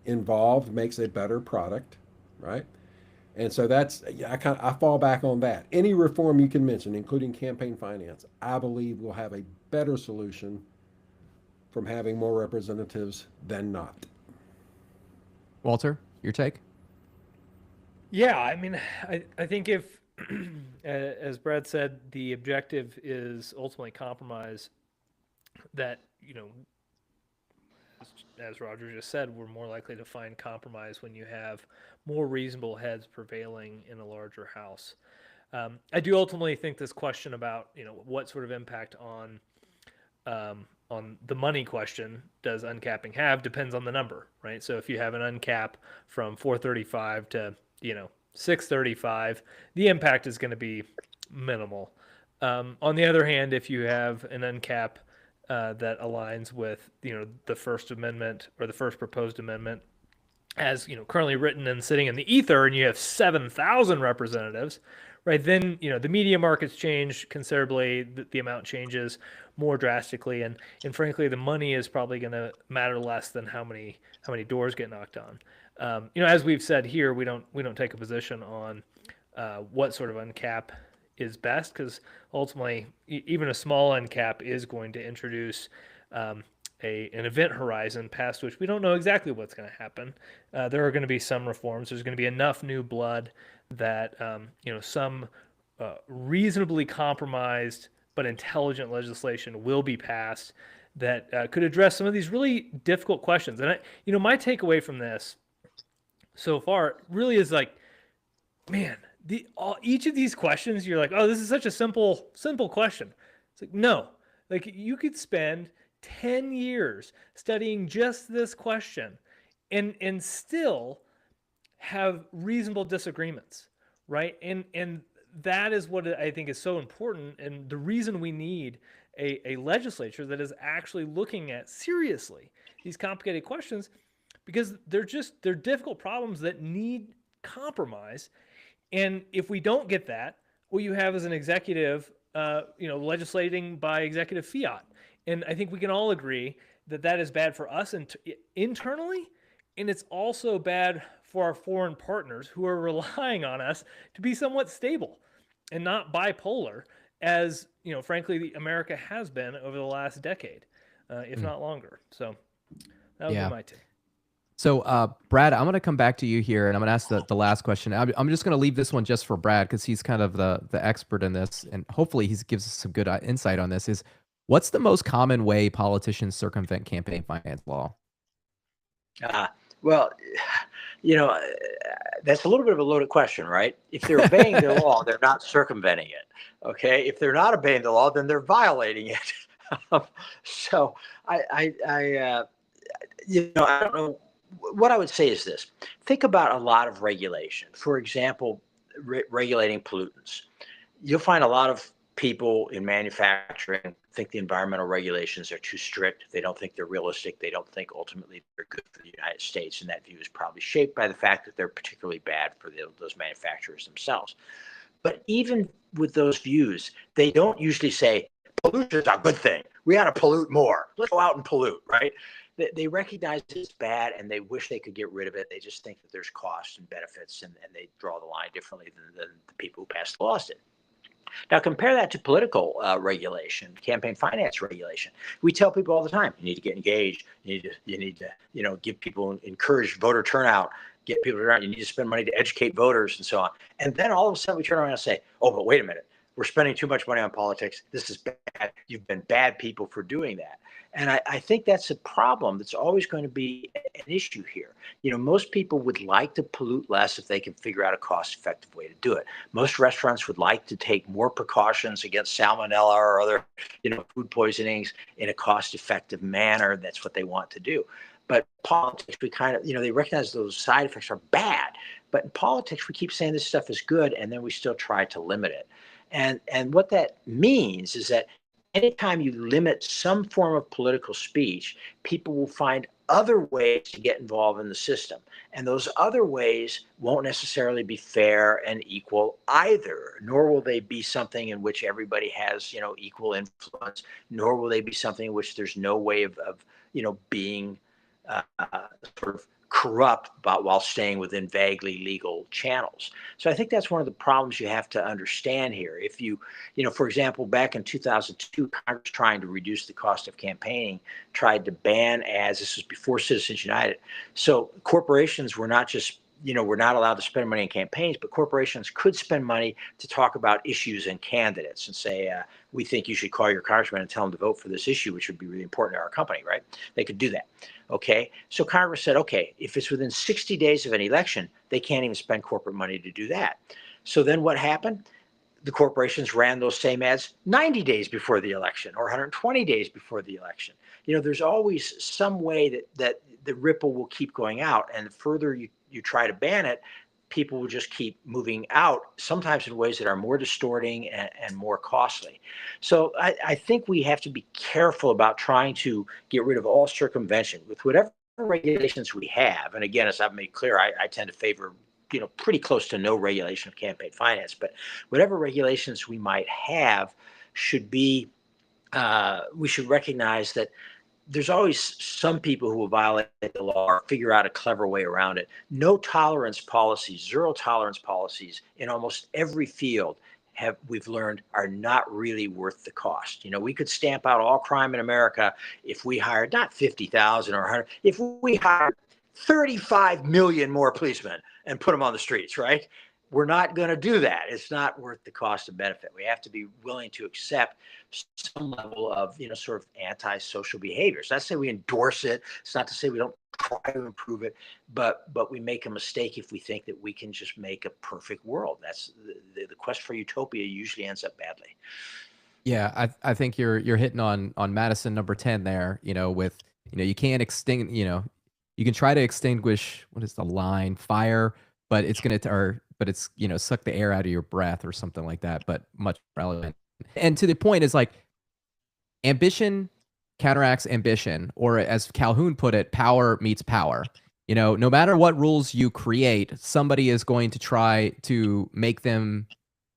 involved makes a better product, right? And so that's, I fall back on that. Any reform you can mention, including campaign finance, I believe will have a better solution from having more representatives than not. Walter, your take? Yeah, I mean, I think if, as Brad said, the objective is ultimately compromise, that, as Roger just said, we're more likely to find compromise when you have more reasonable heads prevailing in a larger house. I do ultimately think this question about, what sort of impact on the money question does uncapping have depends on the number, right? So if you have an uncap from 435 to, 635, the impact is going to be minimal. On the other hand, if you have an uncap that aligns with, the First Amendment or the first proposed amendment as, currently written and sitting in the ether, and you have 7,000 representatives, right? Then, the media markets change considerably. The amount changes more drastically. And frankly, the money is probably going to matter less than how many doors get knocked on. As we've said here, we don't take a position on what sort of uncap is best, because ultimately even a small uncap is going to introduce an event horizon past which we don't know exactly what's going to happen. There are going to be some reforms. There's going to be enough new blood that some reasonably compromised but intelligent legislation will be passed that could address some of these really difficult questions. And my takeaway from this so far really is like, man, each of these questions, you're like, oh, this is such a simple question. It's like, no, like you could spend 10 years studying just this question and still have reasonable disagreements, right? And that is what I think is so important, and the reason we need a legislature that is actually looking at seriously these complicated questions, because they're difficult problems that need compromise. And if we don't get that, what you have is an executive, legislating by executive fiat. And I think we can all agree that that is bad for us internally, and it's also bad for our foreign partners who are relying on us to be somewhat stable and not bipolar, as frankly, America has been over the last decade, if not longer. So that would be my take. So, Brad, I'm going to come back to you here, and I'm going to ask the last question. I'm just going to leave this one just for Brad, because he's kind of the expert in this, and hopefully he gives us some good insight on this. Is what's the most common way politicians circumvent campaign finance law? Well, that's a little bit of a loaded question, right? If they're obeying the law, they're not circumventing it. Okay. If they're not obeying the law, then they're violating it. So I don't know. What I would say is this: think about a lot of regulation. For example, regulating pollutants. You'll find a lot of people in manufacturing think the environmental regulations are too strict. They don't think they're realistic. They don't think ultimately they're good for the United States. And that view is probably shaped by the fact that they're particularly bad for those manufacturers themselves. But even with those views, they don't usually say pollution is a good thing. We ought to pollute more. Let's go out and pollute, right? They recognize it's bad and they wish they could get rid of it. They just think that there's costs and benefits, and they draw the line differently than the people who passed the laws did. Now compare that to political regulation, campaign finance regulation. We tell people all the time, you need to get engaged. You need to give people, encourage voter turnout, get people to turn out. You need to spend money to educate voters and so on. And then all of a sudden we turn around and say, oh, but wait a minute. We're spending too much money on politics. This is bad. You've been bad people for doing that. And I think that's a problem that's always going to be an issue here. Most people would like to pollute less if they can figure out a cost-effective way to do it. Most restaurants would like to take more precautions against salmonella or other, food poisonings in a cost-effective manner. That's what they want to do. But politics, we kind of, they recognize those side effects are bad. But in politics, we keep saying this stuff is good, and then we still try to limit it. And what that means is that anytime you limit some form of political speech, people will find other ways to get involved in the system. And those other ways won't necessarily be fair and equal either, nor will they be something in which everybody has, equal influence, nor will they be something in which there's no way of being uh, sort of corrupt but while staying within vaguely legal channels. So I think that's one of the problems you have to understand here. If for example, back in 2002, Congress, trying to reduce the cost of campaigning, tried to ban ads. This was before Citizens United. So corporations were not just we're not allowed to spend money on campaigns, but corporations could spend money to talk about issues and candidates and say, we think you should call your congressman and tell him to vote for this issue, which would be really important to our company, right? They could do that. Okay. So Congress said, okay, if it's within 60 days of an election, they can't even spend corporate money to do that. So then what happened? The corporations ran those same ads 90 days before the election or 120 days before the election. There's always some way that the ripple will keep going out. And the further you try to ban it, people will just keep moving out, sometimes in ways that are more distorting and more costly. So I think we have to be careful about trying to get rid of all circumvention with whatever regulations we have. And again, as I've made clear, I tend to favor pretty close to no regulation of campaign finance, but whatever regulations we might have should be, we should recognize that there's always some people who will violate the law or figure out a clever way around it. No tolerance policies, zero tolerance policies in almost every field we've learned are not really worth the cost. We could stamp out all crime in America if we hired not 50,000 or 100, if we hired 35 million more policemen and put them on the streets, right? We're not going to do that. It's not worth the cost of benefit. We have to be willing to accept some level of, sort of antisocial behavior. It's not to say we endorse it. It's not to say we don't try to improve it, but we make a mistake if we think that we can just make a perfect world. That's the quest for utopia usually ends up badly. Yeah, I think you're hitting on Madison number 10 there, with, you can't extinguish, you can try to extinguish, what is the line, fire, but it's going to, but it's, suck the air out of your breath or something like that, but much relevant. And to the point is like ambition counteracts ambition, or as Calhoun put it, power meets power. No matter what rules you create, somebody is going to try to make them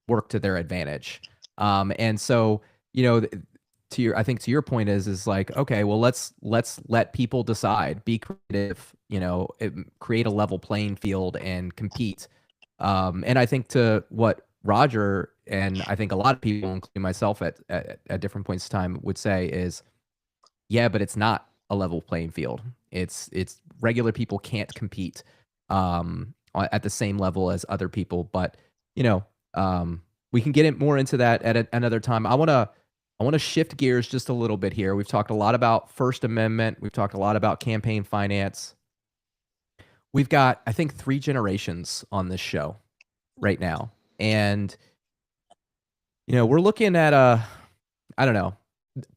work to their advantage. And so, I think to your point is like, okay, well, let's let people decide, be creative, create a level playing field and compete. And I think to what Roger and I think a lot of people, including myself at different points in time, would say is, yeah, but it's not a level playing field. It's regular people can't compete at the same level as other people. But we can get more into that at another time. I want to shift gears just a little bit here. We've talked a lot about First Amendment. We've talked a lot about campaign finance. We've got, I think, 3 generations on this show right now. And, we're looking at I don't know,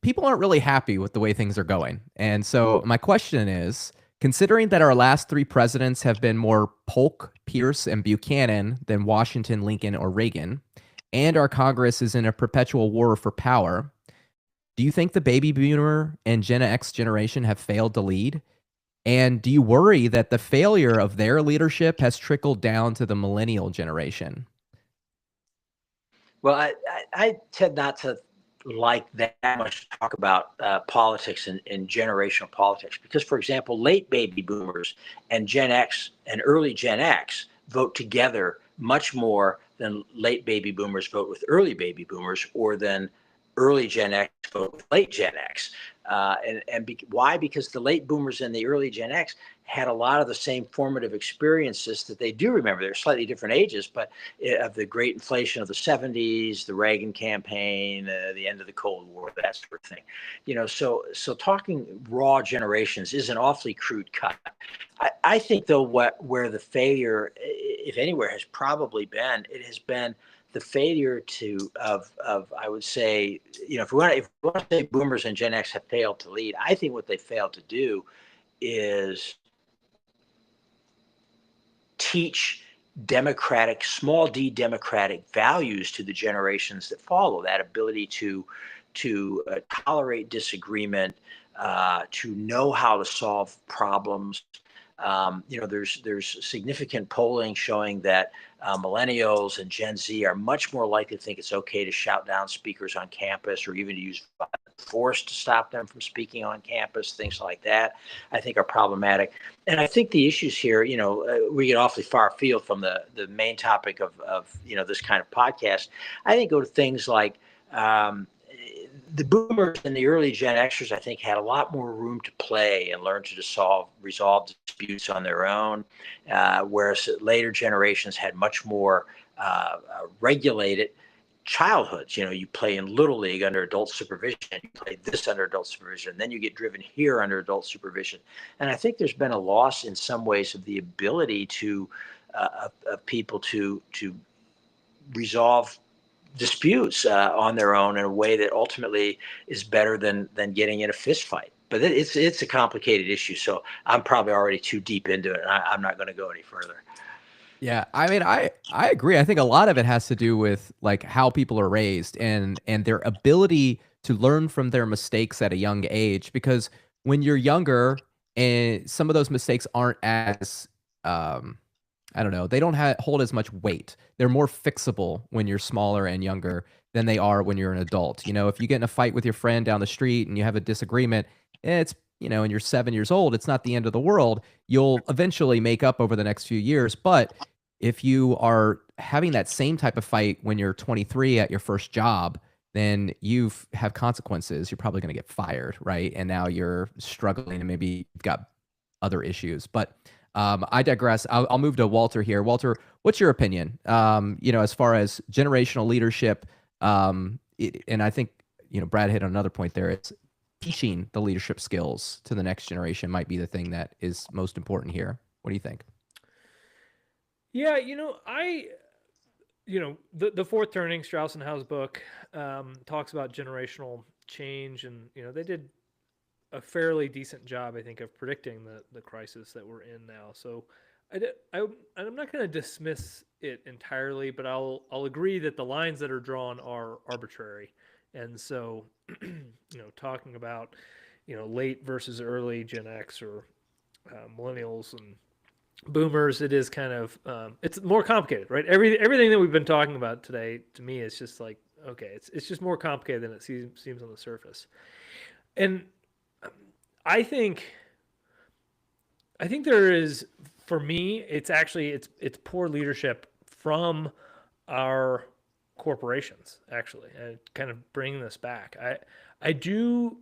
people aren't really happy with the way things are going. And so my question is, considering that our last 3 presidents have been more Polk, Pierce, and Buchanan than Washington, Lincoln, or Reagan, and our Congress is in a perpetual war for power, do you think the baby boomer and Gen X generation have failed to lead? And do you worry that the failure of their leadership has trickled down to the millennial generation? Well, I tend not to like that much to talk about politics and generational politics because, for example, late baby boomers and Gen X and early Gen X vote together much more than late baby boomers vote with early baby boomers, or than early Gen X vote with late Gen X. Why? Because the late boomers and the early Gen X had a lot of the same formative experiences that they do remember. They're slightly different ages, but of the great inflation of the 70s, the Reagan campaign, the end of the Cold War, that sort of thing. So talking raw generations is an awfully crude cut. I think, though, where the failure, if anywhere, has probably been, it has been the failure of I would say, if we want to say boomers and Gen X have failed to lead, I think what they failed to do is teach democratic, small d democratic values to the generations that follow. That ability to tolerate disagreement, to know how to solve problems. There's significant polling showing that millennials and Gen Z are much more likely to think it's okay to shout down speakers on campus or even to use force to stop them from speaking on campus. Things like that, I think, are problematic. And I think the issues here, we get awfully far afield from the main topic of this kind of podcast. I think go to things like the boomers and the early Gen Xers, I think, had a lot more room to play and learn to resolve disputes on their own, whereas later generations had much more regulated childhoods. You play in Little League under adult supervision, you play this under adult supervision, and then you get driven here under adult supervision. And I think there's been a loss in some ways of the ability of people to resolve disputes on their own in a way that ultimately is better than getting in a fist fight. But it's a complicated issue, so I'm probably already too deep into it, and I'm not going to go any further. Yeah, I mean, I agree. I think a lot of it has to do with like how people are raised and their ability to learn from their mistakes at a young age. Because when you're younger, and some of those mistakes aren't as I don't know, they don't hold as much weight. They're more fixable when you're smaller and younger than they are when you're an adult. If you get in a fight with your friend down the street and you have a disagreement, it's and you're 7 years old, it's not the end of the world. You'll eventually make up over the next few years. But if you are having that same type of fight when you're 23 at your first job, then you have consequences. You're probably going to get fired, right? And now you're struggling and maybe you've got other issues. But I digress. I'll move to Walter here. Walter, what's your opinion? As far as generational leadership, and I think Brad hit on another point there. It's teaching the leadership skills to the next generation might be the thing that is most important here. What do you think? Yeah, the Fourth Turning, Strauss and Howe's book, talks about generational change, and they did a fairly decent job, I think, of predicting the crisis that we're in now. So I'm not going to dismiss it entirely, but I'll agree that the lines that are drawn are arbitrary. And so, talking about, late versus early Gen X or millennials and boomers, it is kind of, it's more complicated, right? Everything that we've been talking about today, to me, is just like, okay, it's just more complicated than it seems on the surface. And I think there is, for me, it's poor leadership from our corporations, actually, and kind of bringing this back. I do,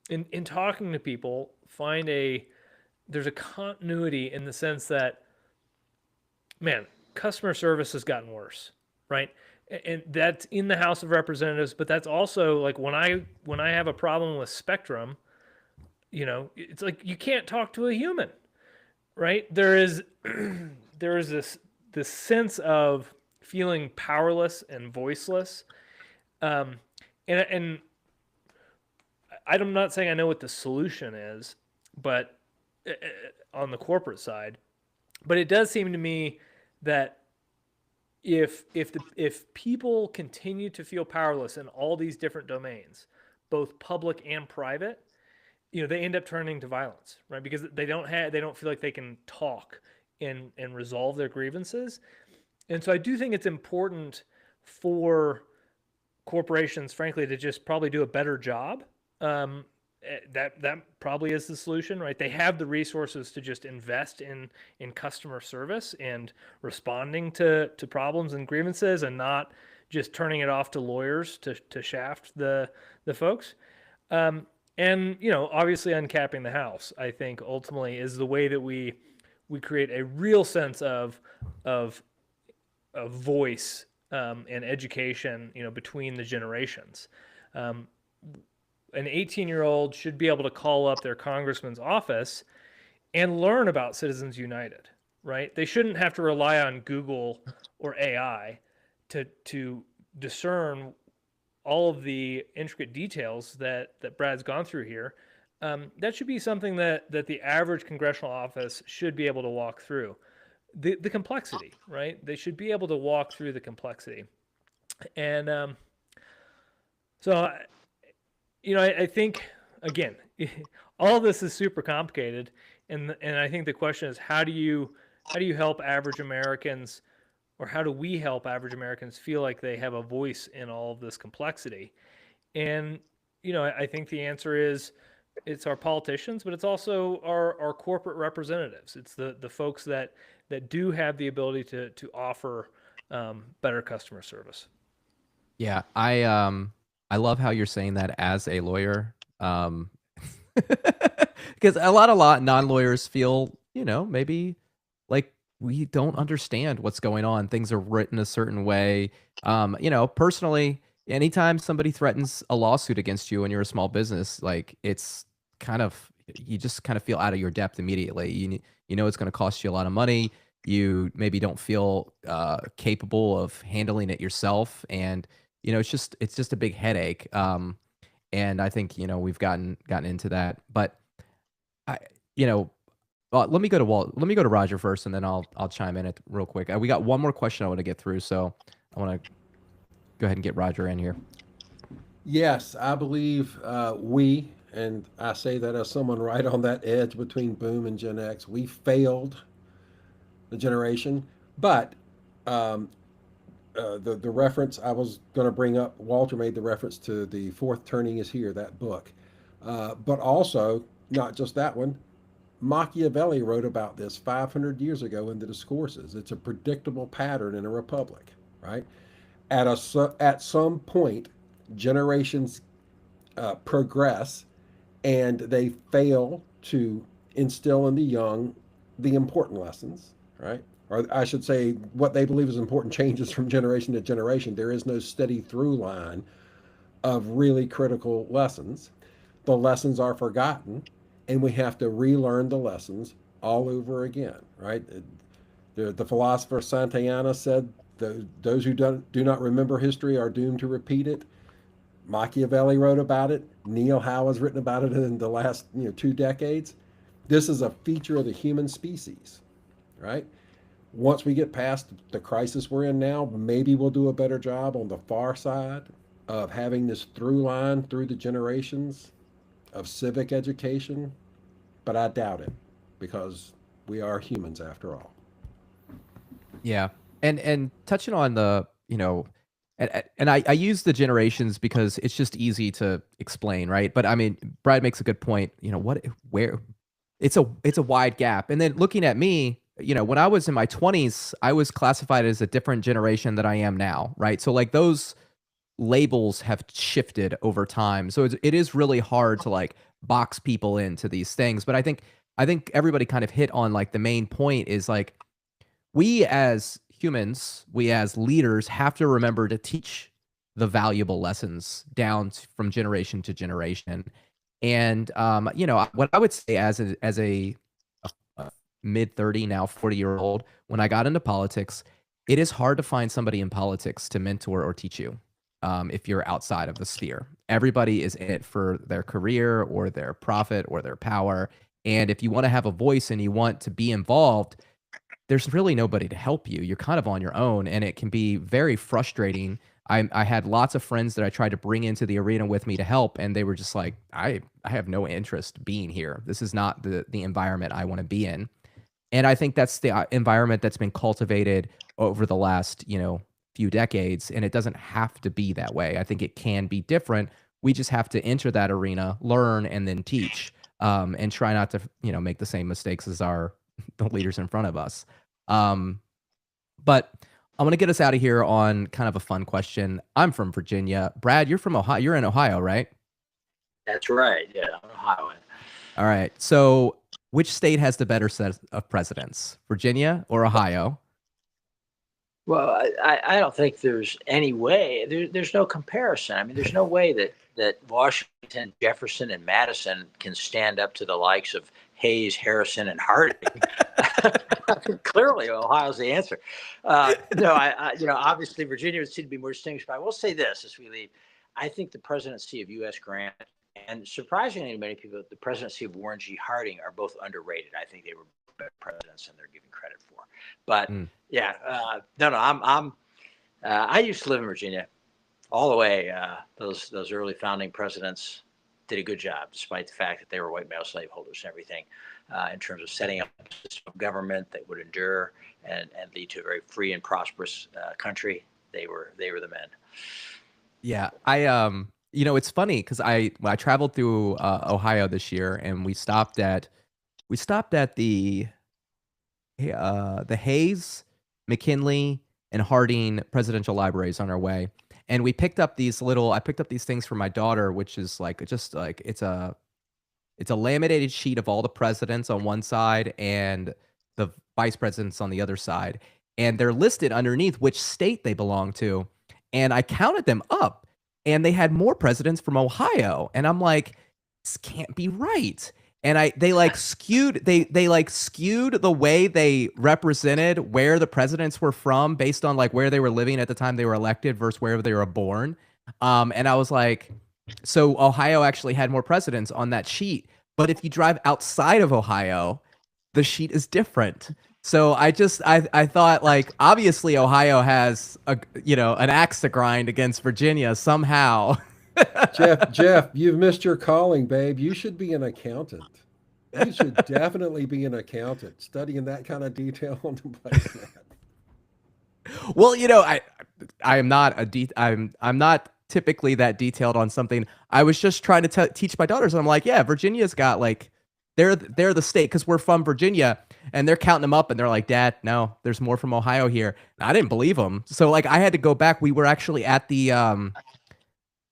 in talking to people, find there's a continuity in the sense that, man, customer service has gotten worse, right? And that's in the House of Representatives, but that's also like when I have a problem with Spectrum, it's like you can't talk to a human, right? There is this sense of feeling powerless and voiceless, and I'm not saying I know what the solution is, but on the corporate side, but it does seem to me that if people continue to feel powerless in all these different domains, both public and private, they end up turning to violence, right? Because they don't feel like they can talk and resolve their grievances. And so I do think it's important for corporations, frankly, to just probably do a better job. That probably is the solution, right? They have the resources to just invest in customer service and responding to problems and grievances, and not just turning it off to lawyers to shaft the folks. And obviously uncapping the House, I think, ultimately is the way that we create a real sense of voice and education, between the generations. An 18-year-old should be able to call up their congressman's office and learn about Citizens United, right? They shouldn't have to rely on Google or AI to discern all of the intricate details that Brad's gone through here. that should be something that the average congressional office should be able to walk through. The complexity, right? They should be able to walk through the complexity. And so, I think, again, all of this is super complicated. And I think the question is, how do you help average Americans, or how do we help average Americans feel like they have a voice in all of this complexity? And, I think the answer is, it's our politicians, but it's also our corporate representatives. It's the folks that do have the ability to offer better customer service. Yeah, I love how you're saying that as a lawyer. Because a lot of non-lawyers feel, maybe like we don't understand what's going on. Things are written a certain way. Personally, anytime somebody threatens a lawsuit against you and you're a small business, like it's kind of, you just kind of feel out of your depth immediately. You know it's going to cost you a lot of money. You maybe don't feel capable of handling it yourself, and it's just a big headache. And I think we've gotten into that, but I you know let me go to Roger first, and then I'll chime in real quick. We got one more question I want to get through, so I want to go ahead and get Roger in here. Yes, I believe and I say that as someone right on that edge between Boom and Gen X, we failed the generation. But the reference I was going to bring up, Walter made the reference to the Fourth Turning is Here, that book. But also, not just that one, Machiavelli wrote about this 500 years ago in the Discourses. It's a predictable pattern in a republic, right? At some point, generations progress, and they fail to instill in the young the important lessons, right? Or I should say, what they believe is important changes from generation to generation. There is no steady through line of really critical lessons. The lessons are forgotten, and we have to relearn the lessons all over again, right? The philosopher Santayana said, those who do not remember history are doomed to repeat it. Machiavelli wrote about it. Neil Howe has written about it in the last 2 decades. This is a feature of the human species, right? Once we get past the crisis we're in now, maybe we'll do a better job on the far side of having this through line through the generations of civic education, but I doubt it, because we are humans after all. Yeah. And touching on the, and I use the generations because it's just easy to explain, right? But I mean, Brad makes a good point. Where it's a wide gap. And then looking at me, when I was in my 20s, I was classified as a different generation than I am now, right? So like those labels have shifted over time. So it is really hard to like box people into these things. But I think everybody kind of hit on like the main point is like, we as humans, we as leaders have to remember to teach the valuable lessons down from generation to generation. And what I would say as a mid 30 now 40-year-old, when I got into politics, it is hard to find somebody in politics to mentor or teach you if you're outside of the sphere. Everybody is in it for their career or their profit or their power. And if you want to have a voice and you want to be involved, there's really nobody to help you. You're kind of on your own, and it can be very frustrating. I had lots of friends that I tried to bring into the arena with me to help, and they were just like, I have no interest being here. This is not the environment I want to be in. And I think that's the environment that's been cultivated over the last, few decades, and it doesn't have to be that way. I think it can be different. We just have to enter that arena, learn, and then teach, and try not to, make the same mistakes as the leaders in front of us. But I'm going to get us out of here on kind of a fun question. I'm from Virginia. Brad, you're from Ohio. You're in Ohio, right? That's right. Yeah, I'm Ohio. All right. So which state has the better set of presidents, Virginia or Ohio? Well, I don't think there's any way. There's no comparison. I mean, there's no way that Washington, Jefferson, and Madison can stand up to the likes of Hayes, Harrison, and Harding. Clearly, Ohio's the answer. No, obviously Virginia would seem to be more distinguished. But I will say this as we leave: I think the presidency of U.S. Grant And surprisingly to many people, the presidency of Warren G. Harding are both underrated. I think they were better presidents than they're given credit for. But Mm. yeah, no, I used to live in Virginia all the way. Those early founding presidents did a good job, despite the fact that they were white male slaveholders and everything, in terms of setting up a system of government that would endure and lead to a very free and prosperous country. They were the men. Yeah, it's funny because I traveled through Ohio this year, and we stopped at the Hayes, McKinley, and Harding presidential libraries on our way, and I picked up these things for my daughter, which is like just like it's a laminated sheet of all the presidents on one side and the vice presidents on the other side. And they're listed underneath which state they belong to. And I counted them up and they had more presidents from Ohio. And I'm like, this can't be right. And they skewed the way they represented where the presidents were from based on like where they were living at the time they were elected versus wherever they were born. And I was like, so Ohio actually had more presidents on that sheet. But if you drive outside of Ohio, the sheet is different. So I thought like obviously Ohio has an axe to grind against Virginia somehow. Jeff, you've missed your calling, babe. You should be an accountant. You should definitely be an accountant, studying that kind of detail on the place. Well, I am not I'm not typically that detailed on something. I was just trying to teach my daughters. And I'm like, yeah, Virginia's got like they're the state because we're from Virginia, and they're counting them up, and they're like, Dad, no, there's more from Ohio here. And I didn't believe them, so like I had to go back. We were actually at the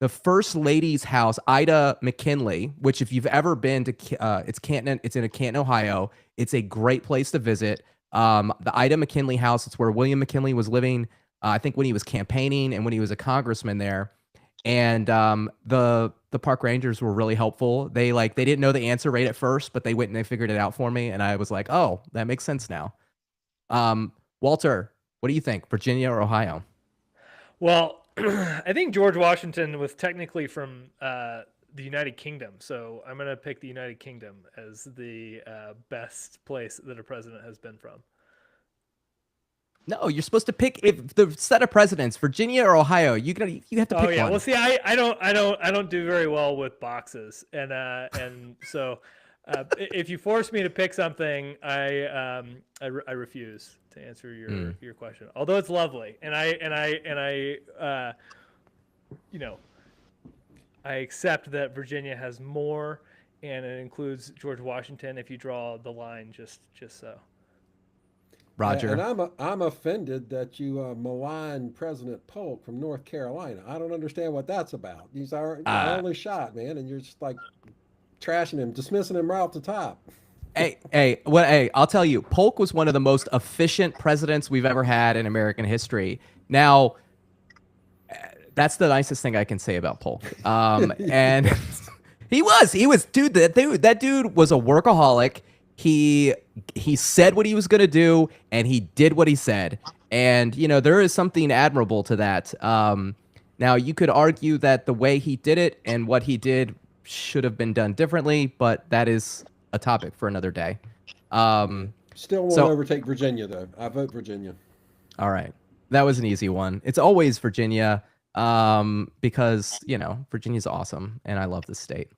first lady's house, Ida McKinley, which if you've ever been to, it's Canton, it's in Canton, Ohio. It's a great place to visit. The Ida McKinley house, it's where William McKinley was living, I think when he was campaigning and when he was a congressman there. And the park rangers were really helpful. They didn't know the answer right at first, but they went and they figured it out for me. And I was like, oh, that makes sense now. Walter, what do you think, Virginia or Ohio? Well, I think George Washington was technically from the United Kingdom, so I'm going to pick the United Kingdom as the best place that a president has been from. No, you're supposed to pick if the set of presidents, Virginia or Ohio. You have to pick Oh yeah, one. well see, I don't do very well with boxes, and so if you force me to pick something, I refuse to answer your question. Although it's lovely, and I I accept that Virginia has more, and it includes George Washington. If you draw the line, just so. Roger. And I'm offended that you malign President Polk from North Carolina. I don't understand what that's about. He's our only shot, man, and you're just like trashing him, dismissing him right off the top. Hey, I'll tell you, Polk was one of the most efficient presidents we've ever had in American history. Now, that's the nicest thing I can say about Polk. And he was, dude, that dude was a workaholic. He said what he was going to do, and he did what he said. And, there is something admirable to that. Now, you could argue that the way he did it and what he did should have been done differently, but that is a topic for another day. Still won't overtake Virginia, though. I vote Virginia. All right. That was an easy one. It's always Virginia because, Virginia's awesome, and I love this state.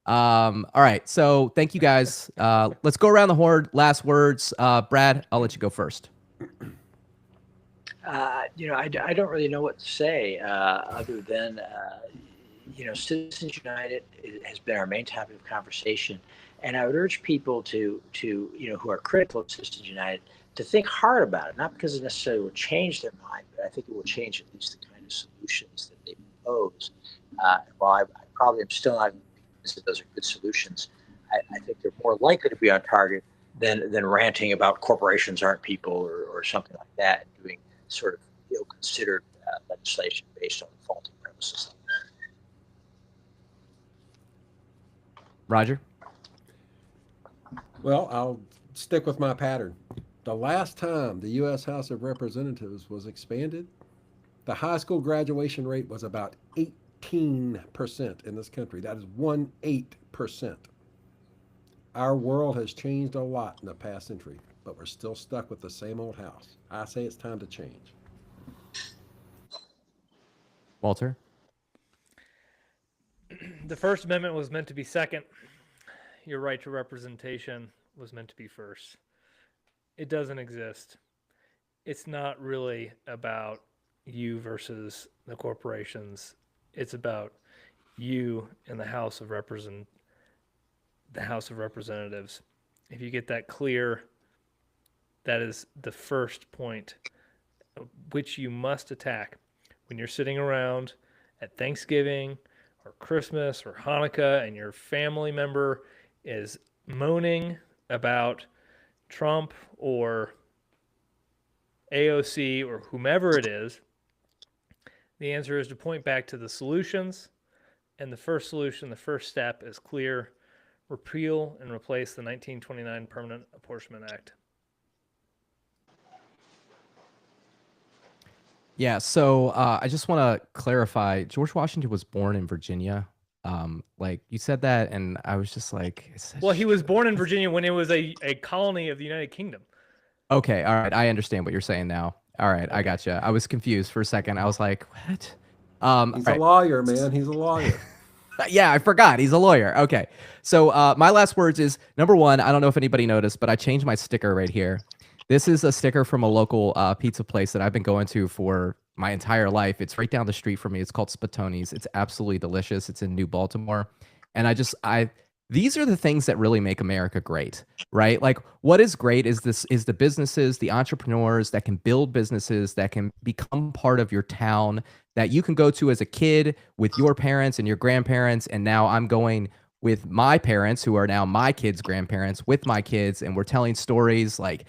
All right. So thank you, guys. Let's go around the horn. Last words. Brad, I'll let you go first. I don't really know what to say other than, Citizens United has been our main topic of conversation. And I would urge people to who are critical of Citizens United to think hard about it, not because it necessarily will change their mind, but I think it will change at least the kind of solutions that they propose. While I probably am still not convinced that those are good solutions, I think they're more likely to be on target than ranting about corporations aren't people or something like that, and doing sort of ill-considered legislation based on faulty premises like that. Roger? Well, I'll stick with my pattern. The last time the U.S. House of Representatives was expanded, the high school graduation rate was about 18% in this country. That is 18%. Our world has changed a lot in the past century, but we're still stuck with the same old house. I say it's time to change. Walter? The First Amendment was meant to be second. Your right to representation was meant to be first. It doesn't exist. It's not really about you versus the corporations. It's about you and the House of Representatives. If you get that clear, that is the first point which you must attack when you're sitting around at Thanksgiving or Christmas or Hanukkah and your family member is moaning about Trump or AOC or whomever it is. The answer is to point back to the solutions. And the first solution, the first step is clear: repeal and replace the 1929 Permanent Apportionment Act. Yeah, so I just want to clarify. George Washington was born in Virginia. Like you said that, and I was just like, Well, he was born in Virginia when it was a colony of the United Kingdom. okay, all right, I understand what you're saying now. All right, I gotcha. I was confused for a second. I was like, what? He's all right. a lawyer, man. He's a lawyer. Yeah, I forgot. He's a lawyer. Okay. So my last words is, number one, I don't know if anybody noticed, but I changed my sticker right here. This is a sticker from a local pizza place that I've been going to for my entire life. It's right down the street from me. It's called Spatoni's. It's absolutely delicious. It's in New Baltimore. And these are the things that really make America great, right? Like, what is great is the businesses, the entrepreneurs that can build businesses that can become part of your town, that you can go to as a kid with your parents and your grandparents. And now I'm going with my parents, who are now my kids' grandparents, with my kids, and we're telling stories. Like,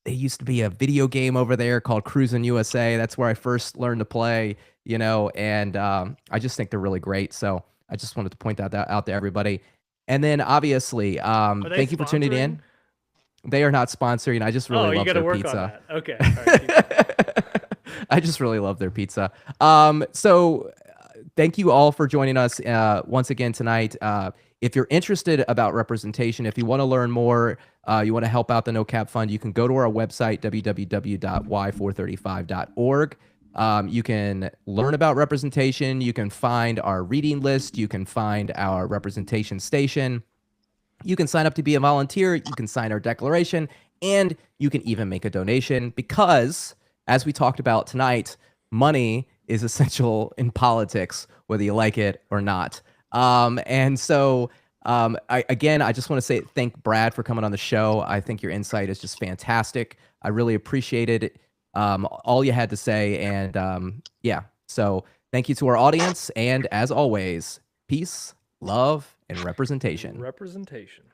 there used to be a video game over there called Cruisin' USA. That's where I first learned to play, and I just think they're really great. So I just wanted to point that out to everybody. And then obviously, thank you for tuning in. They are not sponsoring. I just really love their pizza. On that. Okay. All right, I just really love their pizza. So thank you all for joining us once again tonight. If you're interested about representation, if you want to learn more, you want to help out the No Cap Fund, you can go to our website, www.y435.org. You can learn about representation. You can find our reading list. You can find our representation station. You can sign up to be a volunteer. You can sign our declaration, and you can even make a donation because, as we talked about tonight, money is essential in politics, whether you like it or not. And so, I just want to thank Brad for coming on the show. I think your insight is just fantastic. I really appreciated it. All you had to say. And, so thank you to our audience. And as always, peace, love, and representation. Representation.